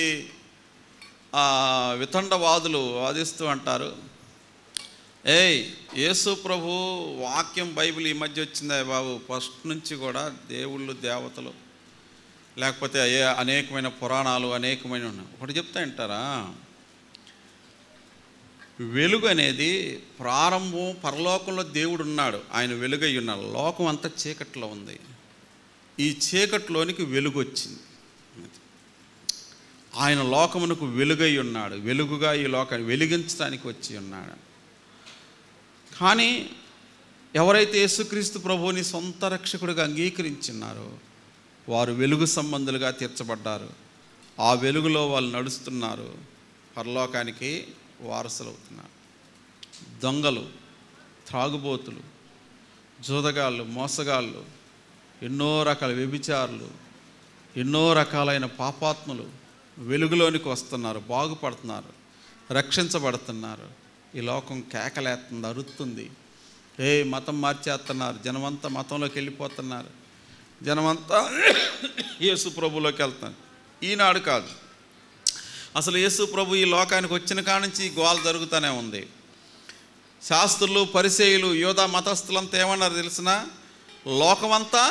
వితండవాదులు వాదిస్తూ అంటారు, యేసు ప్రభు వాక్యం బైబిల్ ఈ మధ్య వచ్చిందా బాబు? ఫస్ట్ నుంచి కూడా దేవుళ్ళు, దేవతలు, లేకపోతే అనేకమైన పురాణాలు, అనేకమైన ఉన్నాయి. ఒకటి చెప్తా అంటారా, వెలుగు అనేది ప్రారంభం పరలోకంలో దేవుడు ఉన్నాడు, ఆయన వెలుగై ఉన్నాడు. లోకం అంతా చీకట్లో ఉంది. ఈ చీకట్లోనికి వెలుగు వచ్చింది. ఆయన లోకమునకు వెలుగై ఉన్నాడు, వెలుగుగా ఈ లోకాన్ని వెలిగించడానికి వచ్చి ఉన్నాడు. కానీ ఎవరైతే యేసుక్రీస్తు ప్రభువుని సొంత రక్షకుడిగా అంగీకరించున్నారో వారు వెలుగు సంబంధులుగా తీర్చబడ్డారు. ఆ వెలుగులో వాళ్ళు నడుస్తున్నారు, పరలోకానికి వారసులు అవుతున్నారు. దొంగలు, త్రాగుబోతులు, జూదగాళ్ళు, మోసగాళ్ళు, ఎన్నో రకాల వ్యభిచారులు, ఎన్నో రకాలైన పాపాత్ములు వెలుగులోనికి వస్తున్నారు, బాగుపడుతున్నారు, రక్షించబడుతున్నారు. ఈ లోకం కేకలేస్తుంది, అరుస్తుంది. మతం మార్చేస్తున్నారు, జనమంతా మతంలోకి వెళ్ళిపోతున్నారు. జనమంతా యేసు ప్రభులోకి వెళ్తారు. ఈనాడు కాదు, అసలు యేసు ప్రభు ఈ లోకానికి వచ్చిన కాడ నుంచి గోల జరుగుతూనే ఉంది. శాస్త్రులు, పరిసయ్యులు, యూదా మతస్థులంతా ఏమన్నారు తెలిసిన? లోకమంతా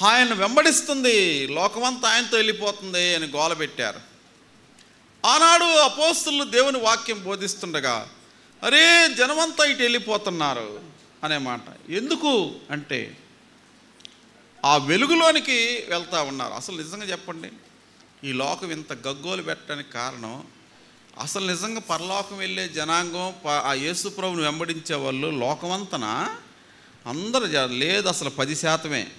ఆయన వెంబడిస్తుంది, లోకమంతా ఆయనతో వెళ్ళిపోతుంది అని గోల పెట్టారు. ఆనాడు అపోస్తలులు దేవుని వాక్యం బోధిస్తుండగా, అరే జనమంతా ఇటు వెళ్ళిపోతున్నారు అనే మాట. ఎందుకు అంటే ఆ వెలుగులోనికి వెళ్తూ ఉన్నారు. అసలు నిజంగా చెప్పండి, ఈ లోకం ఇంత గగ్గోలు పెట్టడానికి కారణం, అసలు నిజంగా పరలోకం వెళ్ళే జనాంగం, ఆ యేసు ప్రభువుని వెంబడించే వాళ్ళు లోకమంతనా? అందరు లేదు, అసలు 10%.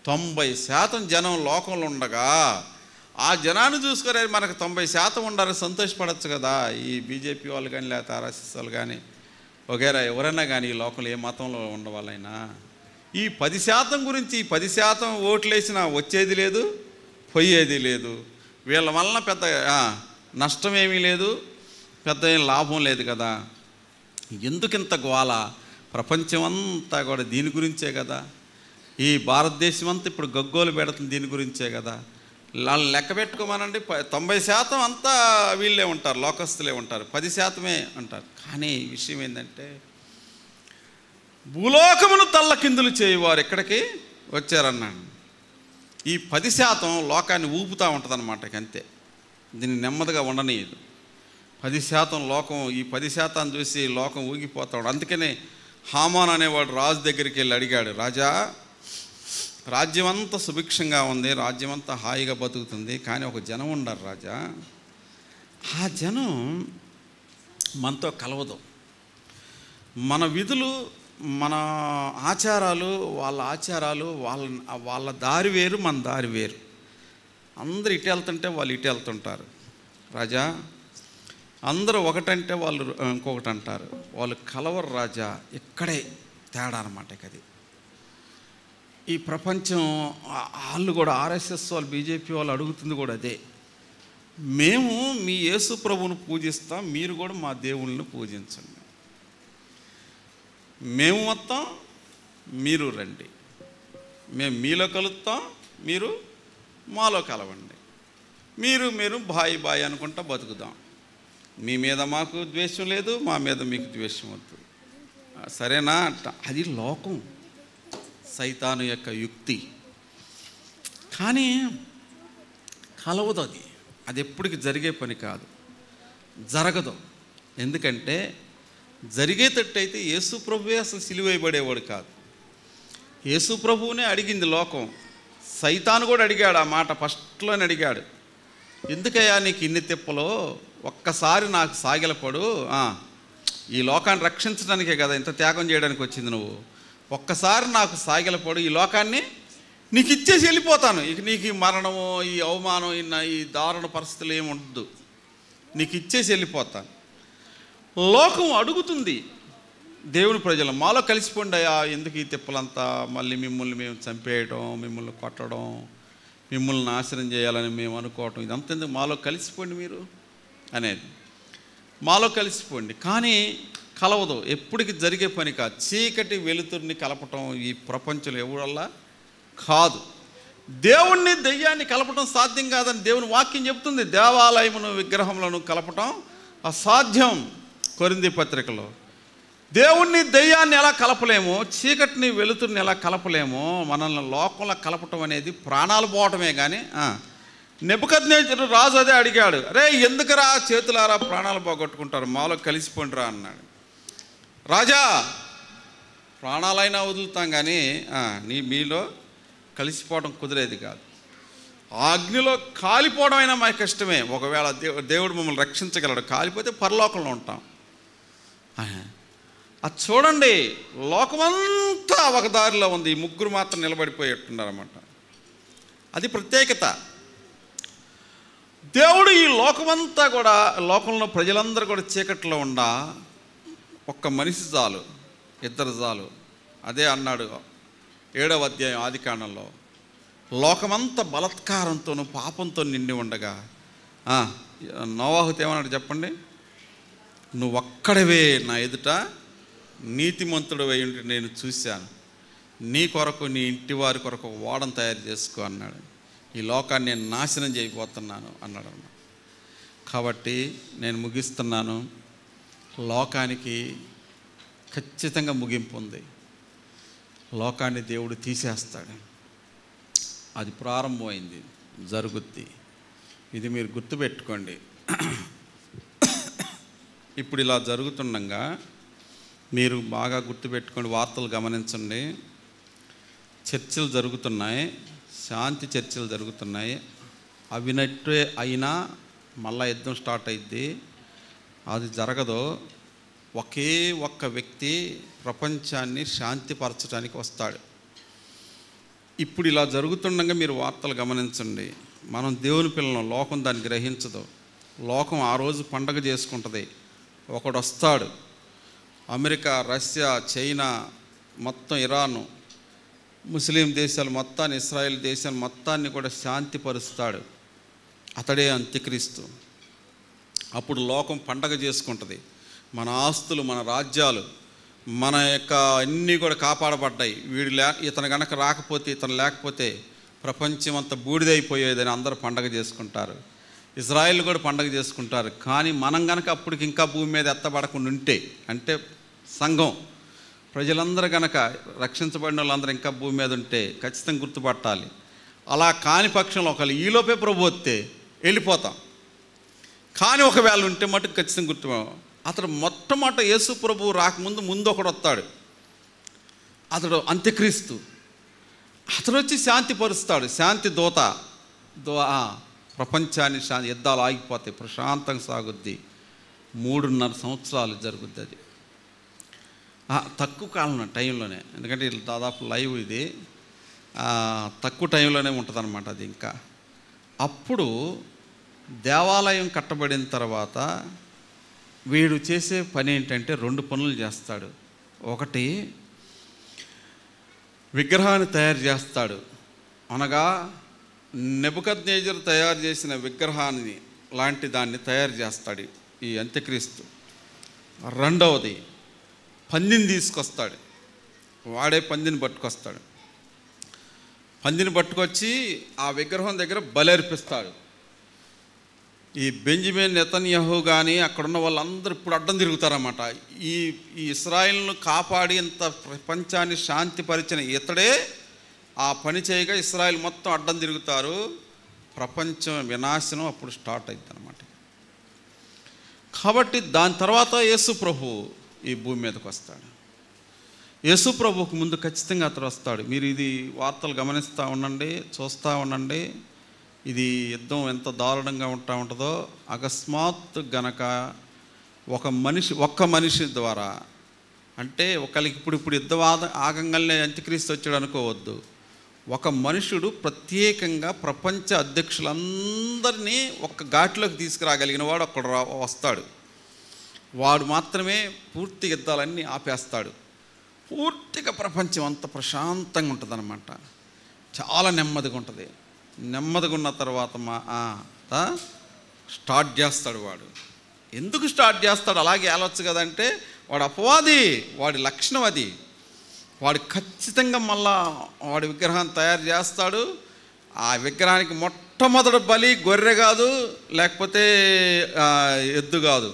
90% జనం లోకంలో ఉండగా ఆ జనాన్ని చూసుకునే మనకు 90% ఉండాలని సంతోషపడవచ్చు కదా. ఈ బీజేపీ వాళ్ళు కానీ, లేకపోతే ఆర్ఎస్ఎస్ వాళ్ళు కానీ, వగేరా ఎవరైనా కానీ ఈ లోకంలో ఏ మతంలో ఉండవాళ్ళైనా ఈ 10% గురించి, ఈ 10% ఓట్లు వేసినా వచ్చేది లేదు, పోయేది లేదు. వీళ్ళ వలన పెద్ద నష్టమేమీ లేదు, పెద్ద ఏం లాభం లేదు కదా. ఎందుకింత గోల? ప్రపంచమంతా కూడా దీని గురించే కదా. ఈ భారతదేశం అంతా ఇప్పుడు గగ్గోలు పెడుతుంది దీని గురించే కదా. వాళ్ళని లెక్క పెట్టుకోమనండి, 90% అంతా వీళ్ళే ఉంటారు, లోకస్తులే ఉంటారు, 10% అంటారు. కానీ విషయం ఏంటంటే భూలోకమును తల్లకిందులు చేయువారు ఎక్కడికి వచ్చారన్నాడు. ఈ 10% లోకాన్ని ఊపుతూ ఉంటుంది అన్నమాట. అంతే, దీన్ని నెమ్మదిగా ఉండనీయదు. 10% లోకం, ఈ 10% చూసి లోకం ఊగిపోతాడు. అందుకనే హామాన్ అనేవాడు రాజు దగ్గరికి వెళ్ళి అడిగాడు, రాజా రాజ్యం అంతా సుభిక్షంగా ఉంది, రాజ్యం అంతా హాయిగా బతుకుతుంది, కానీ ఒక జనం ఉండరు రాజా, ఆ జనం మనతో కలవదు. మన విధులు, మన ఆచారాలు, వాళ్ళ ఆచారాలు, వాళ్ళ దారి వేరు, మన దారి వేరు. అందరూ ఇటు వెళ్తుంటే వాళ్ళు ఇటు వెళ్తుంటారు రాజా, అందరూ ఒకటంటే వాళ్ళు ఇంకొకటి అంటారు, వాళ్ళు కలవరు రాజా. ఇక్కడే తేడా అన్నమాట. అది ఈ ప్రపంచం వాళ్ళు కూడా, ఆర్ఎస్ఎస్ వాళ్ళు, బీజేపీ వాళ్ళు అడుగుతుంది కూడా అదే. మేము మీ యేసు ప్రభువును పూజిస్తాం, మీరు కూడా మా దేవుళ్ళని పూజించండి. మేము మొత్తం, మీరు రండి. మేము మీలో కలుస్తాం, మీరు మాలో కలవండి. మీరు బాయి బాయి అనుకుంటా బతుకుదాం. మీ మీద మాకు ద్వేషం లేదు, మా మీద మీకు ద్వేషం వద్దు, సరేనా అంట. అది లోకం, సైతాను యొక్క యుక్తి. కానీ కలవదు. అది ఎప్పటికి జరిగే పని కాదు, జరగదు. ఎందుకంటే జరిగేటట్టయితే యేసు ప్రభువే అసలు సిలువైబడేవాడు కాదు. యేసు ప్రభువునే అడిగింది లోకం. సైతాను కూడా అడిగాడు ఆ మాట, ఫస్ట్లోనే అడిగాడు, ఎందుకయ్యా నీకు ఇన్ని తిప్పలో, ఒక్కసారి నాకు సాగిలపడు, ఈ లోకాన్ని రక్షించడానికే కదా ఇంత త్యాగం చేయడానికి వచ్చింది నువ్వు, ఒక్కసారి నాకు సాగిలపడు, ఈ లోకాన్ని నీకు ఇచ్చేసి వెళ్ళిపోతాను, ఇక నీకు ఈ మరణము, ఈ అవమానం, ఈ దారుణ పరిస్థితులు ఏమి ఉండదు, నీకు ఇచ్చేసి వెళ్ళిపోతాను. లోకం అడుగుతుంది దేవుని ప్రజలు, మాలో కలిసిపోండి అయ్యా, ఎందుకు ఈ తిప్పలంతా, మళ్ళీ మిమ్మల్ని మేము చంపేయడం, మిమ్మల్ని కొట్టడం, మిమ్మల్ని నాశనం చేయాలని మేము అనుకోవటం, ఇదంతా ఎందుకు, మాలో కలిసిపోండి మీరు అనేది, మాలో కలిసిపోండి. కానీ కలవదు, ఎప్పటికి జరిగే పని కాదు. చీకటి వెలుతురిని కలపటం ఈ ప్రపంచంలో ఎవడల్లా కాదు. దేవుణ్ణి దెయ్యాన్ని కలపటం సాధ్యం కాదని దేవుని వాక్యం చెప్తుంది. దేవాలయమును విగ్రహములను కలపటం అసాధ్యం. కొరింథీ పత్రికలో దేవుణ్ణి దెయ్యాన్ని ఎలా కలపలేమో, చీకటిని వెలుతురిని ఎలా కలపలేమో, మనల్ని లోకంలో కలపటం అనేది ప్రాణాలు పోవటమే. కానీ నెబుకద్నెజరు రాజు అదే అడిగాడు, అరే ఎందుకురా చేతులారా ప్రాణాలు పోగొట్టుకుంటారు, మాలో కలిసిపోండిరా అన్నాడు. రాజా ప్రాణాలైనా వదులుతాం కానీ మీలో కలిసిపోవడం కుదిరేది కాదు. ఆ అగ్నిలో కాలిపోవడం అయినా మాకు కష్టమే. ఒకవేళ దేవుడు మమ్మల్ని రక్షించగలడు, కాలిపోతే పరలోకంలో ఉంటాం. అది చూడండి, లోకమంతా ఒక దారిలో ఉంది, ఈ ముగ్గురు మాత్రం నిలబడిపోయేట్టున్నారన్నమాట. అది ప్రత్యేకత. దేవుడు ఈ లోకమంతా కూడా, లోకంలో ప్రజలందరూ కూడా చీకట్లో ఉండా ఒక్క మనిషి చాలు, ఇద్దరు చాలు. అదే అన్నాడు 7వ అధ్యాయం ఆదికాండంలో, లోకమంతా బలత్కారంతోనూ పాపంతో నిండి ఉండగా నోవాహుతో ఏమన్నాడు చెప్పండి, నువ్వు ఒక్కడవే నా ఎదుట నీతిమంతుడు అయి ఉంటే నేను చూశాను, నీ కొరకు, నీ ఇంటి వారి కొరకు ఒక ఓడను తయారు చేసుకో అన్నాడు. ఈ లోకాన్ని నేను నాశనం చేయబోతున్నాను అన్నాడు అన్నమాట. కాబట్టి నేను ముగిస్తున్నాను. లోకానికి ఖచ్చితంగా ముగింపు ఉంది. లోకాన్ని దేవుడు తీసేస్తాడు. అది ప్రారంభమైంది, జరుగుద్ది. ఇది మీరు గుర్తుపెట్టుకోండి. ఇప్పుడు ఇలా జరుగుతుండగా మీరు బాగా గుర్తుపెట్టుకోండి, వార్తలు గమనించండి. చర్చలు జరుగుతున్నాయి, శాంతి చర్చలు జరుగుతున్నాయి. అవినట్టే అయినా మళ్ళా యుద్ధం స్టార్ట్ అయింది. అది జరగదు. ఒకే ఒక్క వ్యక్తి ప్రపంచాన్ని శాంతిపరచడానికి వస్తాడు. ఇప్పుడు ఇలా జరుగుతుండగా మీరు వార్తలు గమనించండి. మనం దేవుని పిల్లలను, లోకం దాన్ని గ్రహించదు. లోకం ఆ రోజు పండగ చేసుకుంటుంది. ఒకడు వస్తాడు, అమెరికా, రష్యా, చైనా, మొత్తం ఇరాను, ముస్లిం దేశాలు మొత్తాన్ని, ఇస్రాయేల్ దేశాలు మొత్తాన్ని కూడా శాంతిపరుస్తాడు. అతడే అంత్యక్రీస్తు. అప్పుడు లోకం పండగ చేసుకుంటుంది. మన ఆస్తులు, మన రాజ్యాలు, మన యొక్క అన్నీ కూడా కాపాడబడ్డాయి. ఇతను గనక రాకపోతే, ఇతను లేకపోతే ప్రపంచం అంతా బూడిదైపోయేదని అందరూ పండగ చేసుకుంటారు. ఇజ్రాయిల్ కూడా పండగ చేసుకుంటారు. కానీ మనం గనక అప్పటికి ఇంకా భూమి మీద ఎత్తబడకుండా ఉంటే, అంటే సంఘం ప్రజలందరూ గనక, రక్షించబడిన వాళ్ళందరూ ఇంకా భూమి మీద ఉంటే ఖచ్చితంగా గుర్తుపట్టాలి. అలా కాని పక్షంలో ఒకళ్ళు ఈలోపే ప్రభు వస్తే వెళ్ళిపోతాం. కానీ ఒకవేళ ఉంటే మటుకు ఖచ్చితంగా గుర్తు. అతడు మొట్టమొదట యేసు ప్రభు రాకముందు ఒకడు వస్తాడు. అతడు అంత్యక్రీస్తు. అతడు వచ్చి శాంతి పరుస్తాడు. శాంతి దూత. ప్రపంచాన్ని యుద్ధాలు ఆగిపోతాయి, ప్రశాంతంగా సాగుద్ది. 3.5 సంవత్సరాలు జరుగుద్ది. అది తక్కువ కాలం టైంలోనే, ఎందుకంటే దాదాపు లైవ్ ఇది, తక్కువ టైంలోనే ఉంటుంది అన్నమాట. అది ఇంకా అప్పుడు దేవాలయం కట్టబడిన తర్వాత వీడు చేసే పని ఏంటంటే 2 పనులు చేస్తాడు. ఒకటి, విగ్రహాన్ని తయారు చేస్తాడు. అనగా నెబుకద్నెజరు తయారు చేసిన విగ్రహాన్ని లాంటి దాన్ని తయారు చేస్తాడు ఈ అంత్యక్రీస్తు. రెండవది, పందిని తీసుకొస్తాడు. వాడే పందిని పట్టుకొస్తాడు. పందిని పట్టుకొచ్చి ఆ విగ్రహం దగ్గర బలర్పిస్తాడు. ఈ బెంజమిన్ నెతన్యాహు కానీ అక్కడున్న వాళ్ళందరూ ఇప్పుడు అడ్డం తిరుగుతారన్నమాట. ఈ ఇస్రాయిల్ను కాపాడి ఇంత ప్రపంచాన్ని శాంతిపరిచిన ఇతడే ఆ పని చేయగా ఇస్రాయిల్ మొత్తం అడ్డం తిరుగుతారు. ప్రపంచం వినాశనం అప్పుడు స్టార్ట్ అవుతుంది అన్నమాట. కాబట్టి దాని తర్వాత యేసు ప్రభు ఈ భూమి మీదకి వస్తాడు. యేసు ప్రభుకు ముందు ఖచ్చితంగా అతడు వస్తాడు. మీరు ఇది వార్తలు గమనిస్తూ ఉండండి, చూస్తూ ఉండండి. ఇది యుద్ధం ఎంత దారుణంగా ఉంటుందో. అకస్మాత్ గనక ఒక్క మనిషి ద్వారా, అంటే ఒకరికి ఇప్పుడు యుద్ధం ఆగంగానే అంత్యక్రీస్తు వచ్చాడు అనుకోవద్దు. ఒక మనుషుడు ప్రత్యేకంగా ప్రపంచ అధ్యక్షులందరినీ ఒక్క ఘాట్లోకి తీసుకురాగలిగిన వాడు అక్కడ వస్తాడు. వాడు మాత్రమే పూర్తి యుద్ధాలన్నీ ఆపేస్తాడు. పూర్తిగా ప్రపంచం అంత ప్రశాంతంగా ఉంటుంది అన్నమాట. చాలా నెమ్మదిగా ఉంటుంది. నెమ్మదిగా ఉన్న తర్వాత స్టార్ట్ చేస్తాడు వాడు. ఎందుకు స్టార్ట్ చేస్తాడు? అలాగే వెళ్ళొచ్చు కదంటే, వాడు అపవాది, వాడి లక్షణం అది. వాడు ఖచ్చితంగా మళ్ళా వాడి విగ్రహాన్ని తయారు చేస్తాడు. ఆ విగ్రహానికి మొట్టమొదటి బలి గొర్రె కాదు, లేకపోతే ఎద్దు కాదు,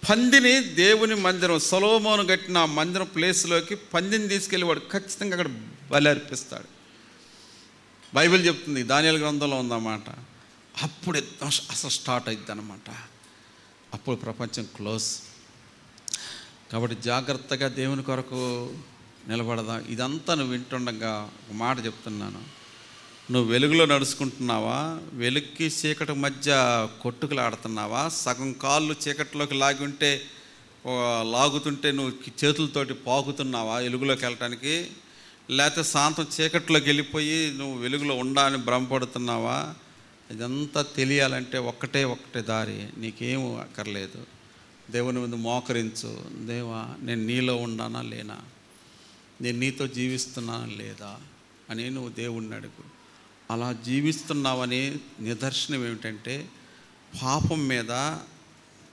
పందిని. దేవుని మందిరం, సొలొమోను కట్టిన మందిరం ప్లేస్లోకి పందిని తీసుకెళ్ళి వాడు ఖచ్చితంగా అక్కడ బలి అర్పిస్తాడు. బైబిల్ చెప్తుంది, దానియేలు గ్రంథంలో ఉందన్నమాట. అప్పుడు అసలు స్టార్ట్ అవుతుంది అన్నమాట. అప్పుడు ప్రపంచం క్లోజ్. కాబట్టి జాగ్రత్తగా దేవుని కొరకు నిలబడదాం. ఇదంతా నువ్వు వింటుండగా ఒక మాట చెప్తున్నాను. నువ్వు వెలుగులో నడుచుకుంటున్నావా? వెలుగుకి చీకటి మధ్య కొట్టుకులాడుతున్నావా? సగం కాళ్ళు చీకటిలోకి లాగుతుంటే నువ్వు చేతులతోటి పాకుతున్నావా వెలుగులోకి వెళ్ళటానికి? లేకపోతే సాయంత్రం చీకట్లోకి వెళ్ళిపోయి నువ్వు వెలుగులో ఉండాలని భ్రమపడుతున్నావా? ఇదంతా తెలియాలంటే ఒక్కటే దారి. నీకేం అక్కర్లేదు. దేవుని ముందు మోకరించు. దేవా, నేను నీలో ఉన్నానా లేనా? నేను నీతో జీవిస్తున్నానా లేదా అని నువ్వు దేవుణ్ణి అడుగు. అలా జీవిస్తున్నావని నిదర్శనం ఏమిటంటే, పాపం మీద,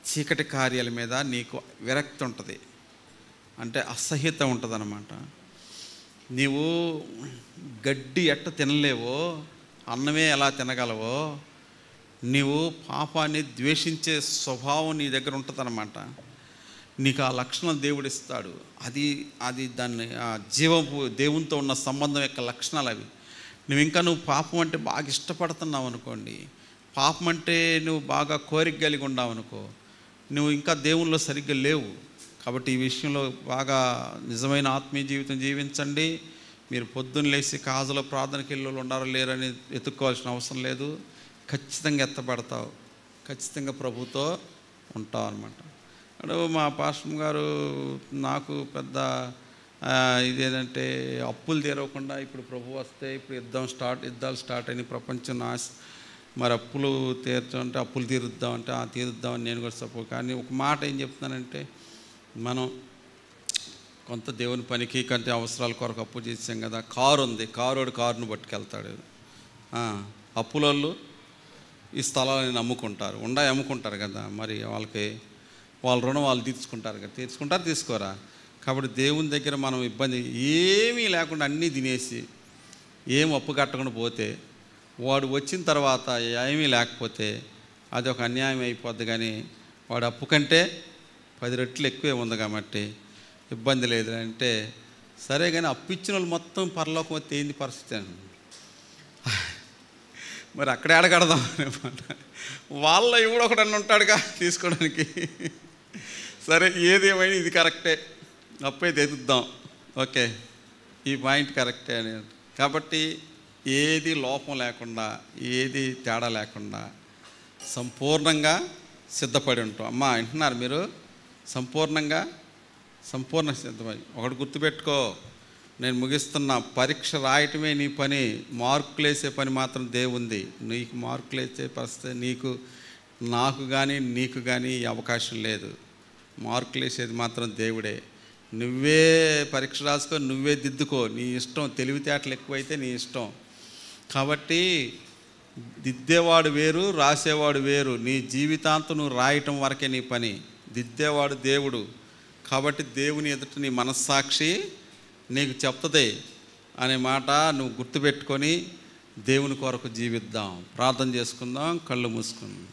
చీకటి కార్యాల మీద నీకు విరక్తి ఉంటుంది, అంటే అసహ్యత ఉంటుంది అన్నమాట. నీవు గడ్డి ఎట్ట తినలేవో, అన్నమే ఎలా తినగలవో, నీవు పాపాన్ని ద్వేషించే స్వభావం నీ దగ్గర ఉంటుందన్నమాట. నీకు ఆ లక్షణం దేవుడు ఇస్తాడు. అది దాన్ని ఆ జీవపు దేవునితో ఉన్న సంబంధం యొక్క లక్షణాలు అవి. నువ్వు పాపం అంటే బాగా ఇష్టపడుతున్నావు అనుకోండి, పాపం అంటే నువ్వు బాగా కోరిక కలిగి ఉన్నావు అనుకో, నువ్వు ఇంకా దేవునిలో సరిగ్గా లేవు. కాబట్టి ఈ విషయంలో బాగా నిజమైన ఆత్మీయ జీవితం జీవించండి. మీరు పొద్దున్న లేచి కాజులో ప్రార్థనకి వెళ్ళి ఉండారో లేరని ఎత్తుక్కోవాల్సిన అవసరం లేదు. ఖచ్చితంగా ఎత్తబడతావు, ఖచ్చితంగా ప్రభుతో ఉంటావు అనమాట. అప్పుడు మా పాస్టర్ గారు నాకు పెద్ద ఇదేంటంటే అప్పులు తీరవకుండా ఇప్పుడు ప్రభు వస్తే ఇప్పుడు యుద్ధాలు స్టార్ట్ అయినాయి ప్రపంచం మరి అప్పులు తీర్చాలంటే అప్పులు తీరుద్దామంటే తీరుద్దామని నేను కూడా సపోర్ట్. కానీ ఒక మాట ఏం చెప్తున్నానంటే, మనం కొంత దేవుని పనికి కంటే అవసరాల కొరకు అప్పు చేసాం కదా. కారు ఉంది, కారును పట్టుకెళ్తాడు. అప్పులోళ్ళు ఈ స్థలాలను అమ్ముకుంటారు, అమ్ముకుంటారు కదా. మరి వాళ్ళ రుణం వాళ్ళు తీర్చుకుంటారు కదా. తీసుకోరా. కాబట్టి దేవుని దగ్గర మనం ఇబ్బంది ఏమీ లేకుండా అన్నీ తినేసి ఏం అప్పు కట్టకుండా పోతే, వాడు వచ్చిన తర్వాత ఏమీ లేకపోతే అది ఒక అన్యాయం అయిపోద్ది. కానీ వాడు అప్పు కంటే 10 రెట్లు ఎక్కువే ఉంది కాబట్టి ఇబ్బంది లేదు అంటే సరే. కానీ అప్పు ఇచ్చిన వాళ్ళు మొత్తం పరలోకం వస్తే ఏంది పరిస్థితి అని మరి అక్కడే అడగడదాం అనమాట. వాళ్ళ ఎవడో ఒకడన్నా ఉంటాడుగా తీసుకోవడానికి. సరే, ఏదేమైనా ఇది కరెక్టే, అప్పైతే ఎదుద్దాం, ఓకే, ఈ పాయింట్ కరెక్టే అని. కాబట్టి ఏది లోపం లేకుండా, ఏది తేడా లేకుండా సంపూర్ణంగా సిద్ధపడి ఉంటాం. అమ్మా వింటున్నారు మీరు? సంపూర్ణ సిద్ధమై. ఒకటి గుర్తుపెట్టుకో, నేను ముగిస్తున్నా. పరీక్ష రాయటమే నీ పని, మార్కులు వేసే పని మాత్రం దేవుంది. నీకు మార్కులు వేసే పరిస్థితి నాకు కానీ నీకు కానీ అవకాశం లేదు. మార్కులు వేసేది మాత్రం దేవుడే. నువ్వే పరీక్ష రాసుకో, నువ్వే దిద్దుకో, నీ ఇష్టం. తెలివితేటలు ఎక్కువైతే నీ ఇష్టం. కాబట్టి దిద్దేవాడు వేరు, రాసేవాడు వేరు. నీ జీవితాంతం నువ్వు రాయటం వరకే నీ పని. దిద్దేవాడు దేవుడు. కాబట్టి దేవుని ఎదుట నీ మనస్సాక్షి నీకు చెప్తుంది అనే మాట నువ్వు గుర్తుపెట్టుకొని దేవుని కొరకు జీవిద్దాం. ప్రార్థన చేసుకుందాం, కళ్ళు మూసుకుందాం.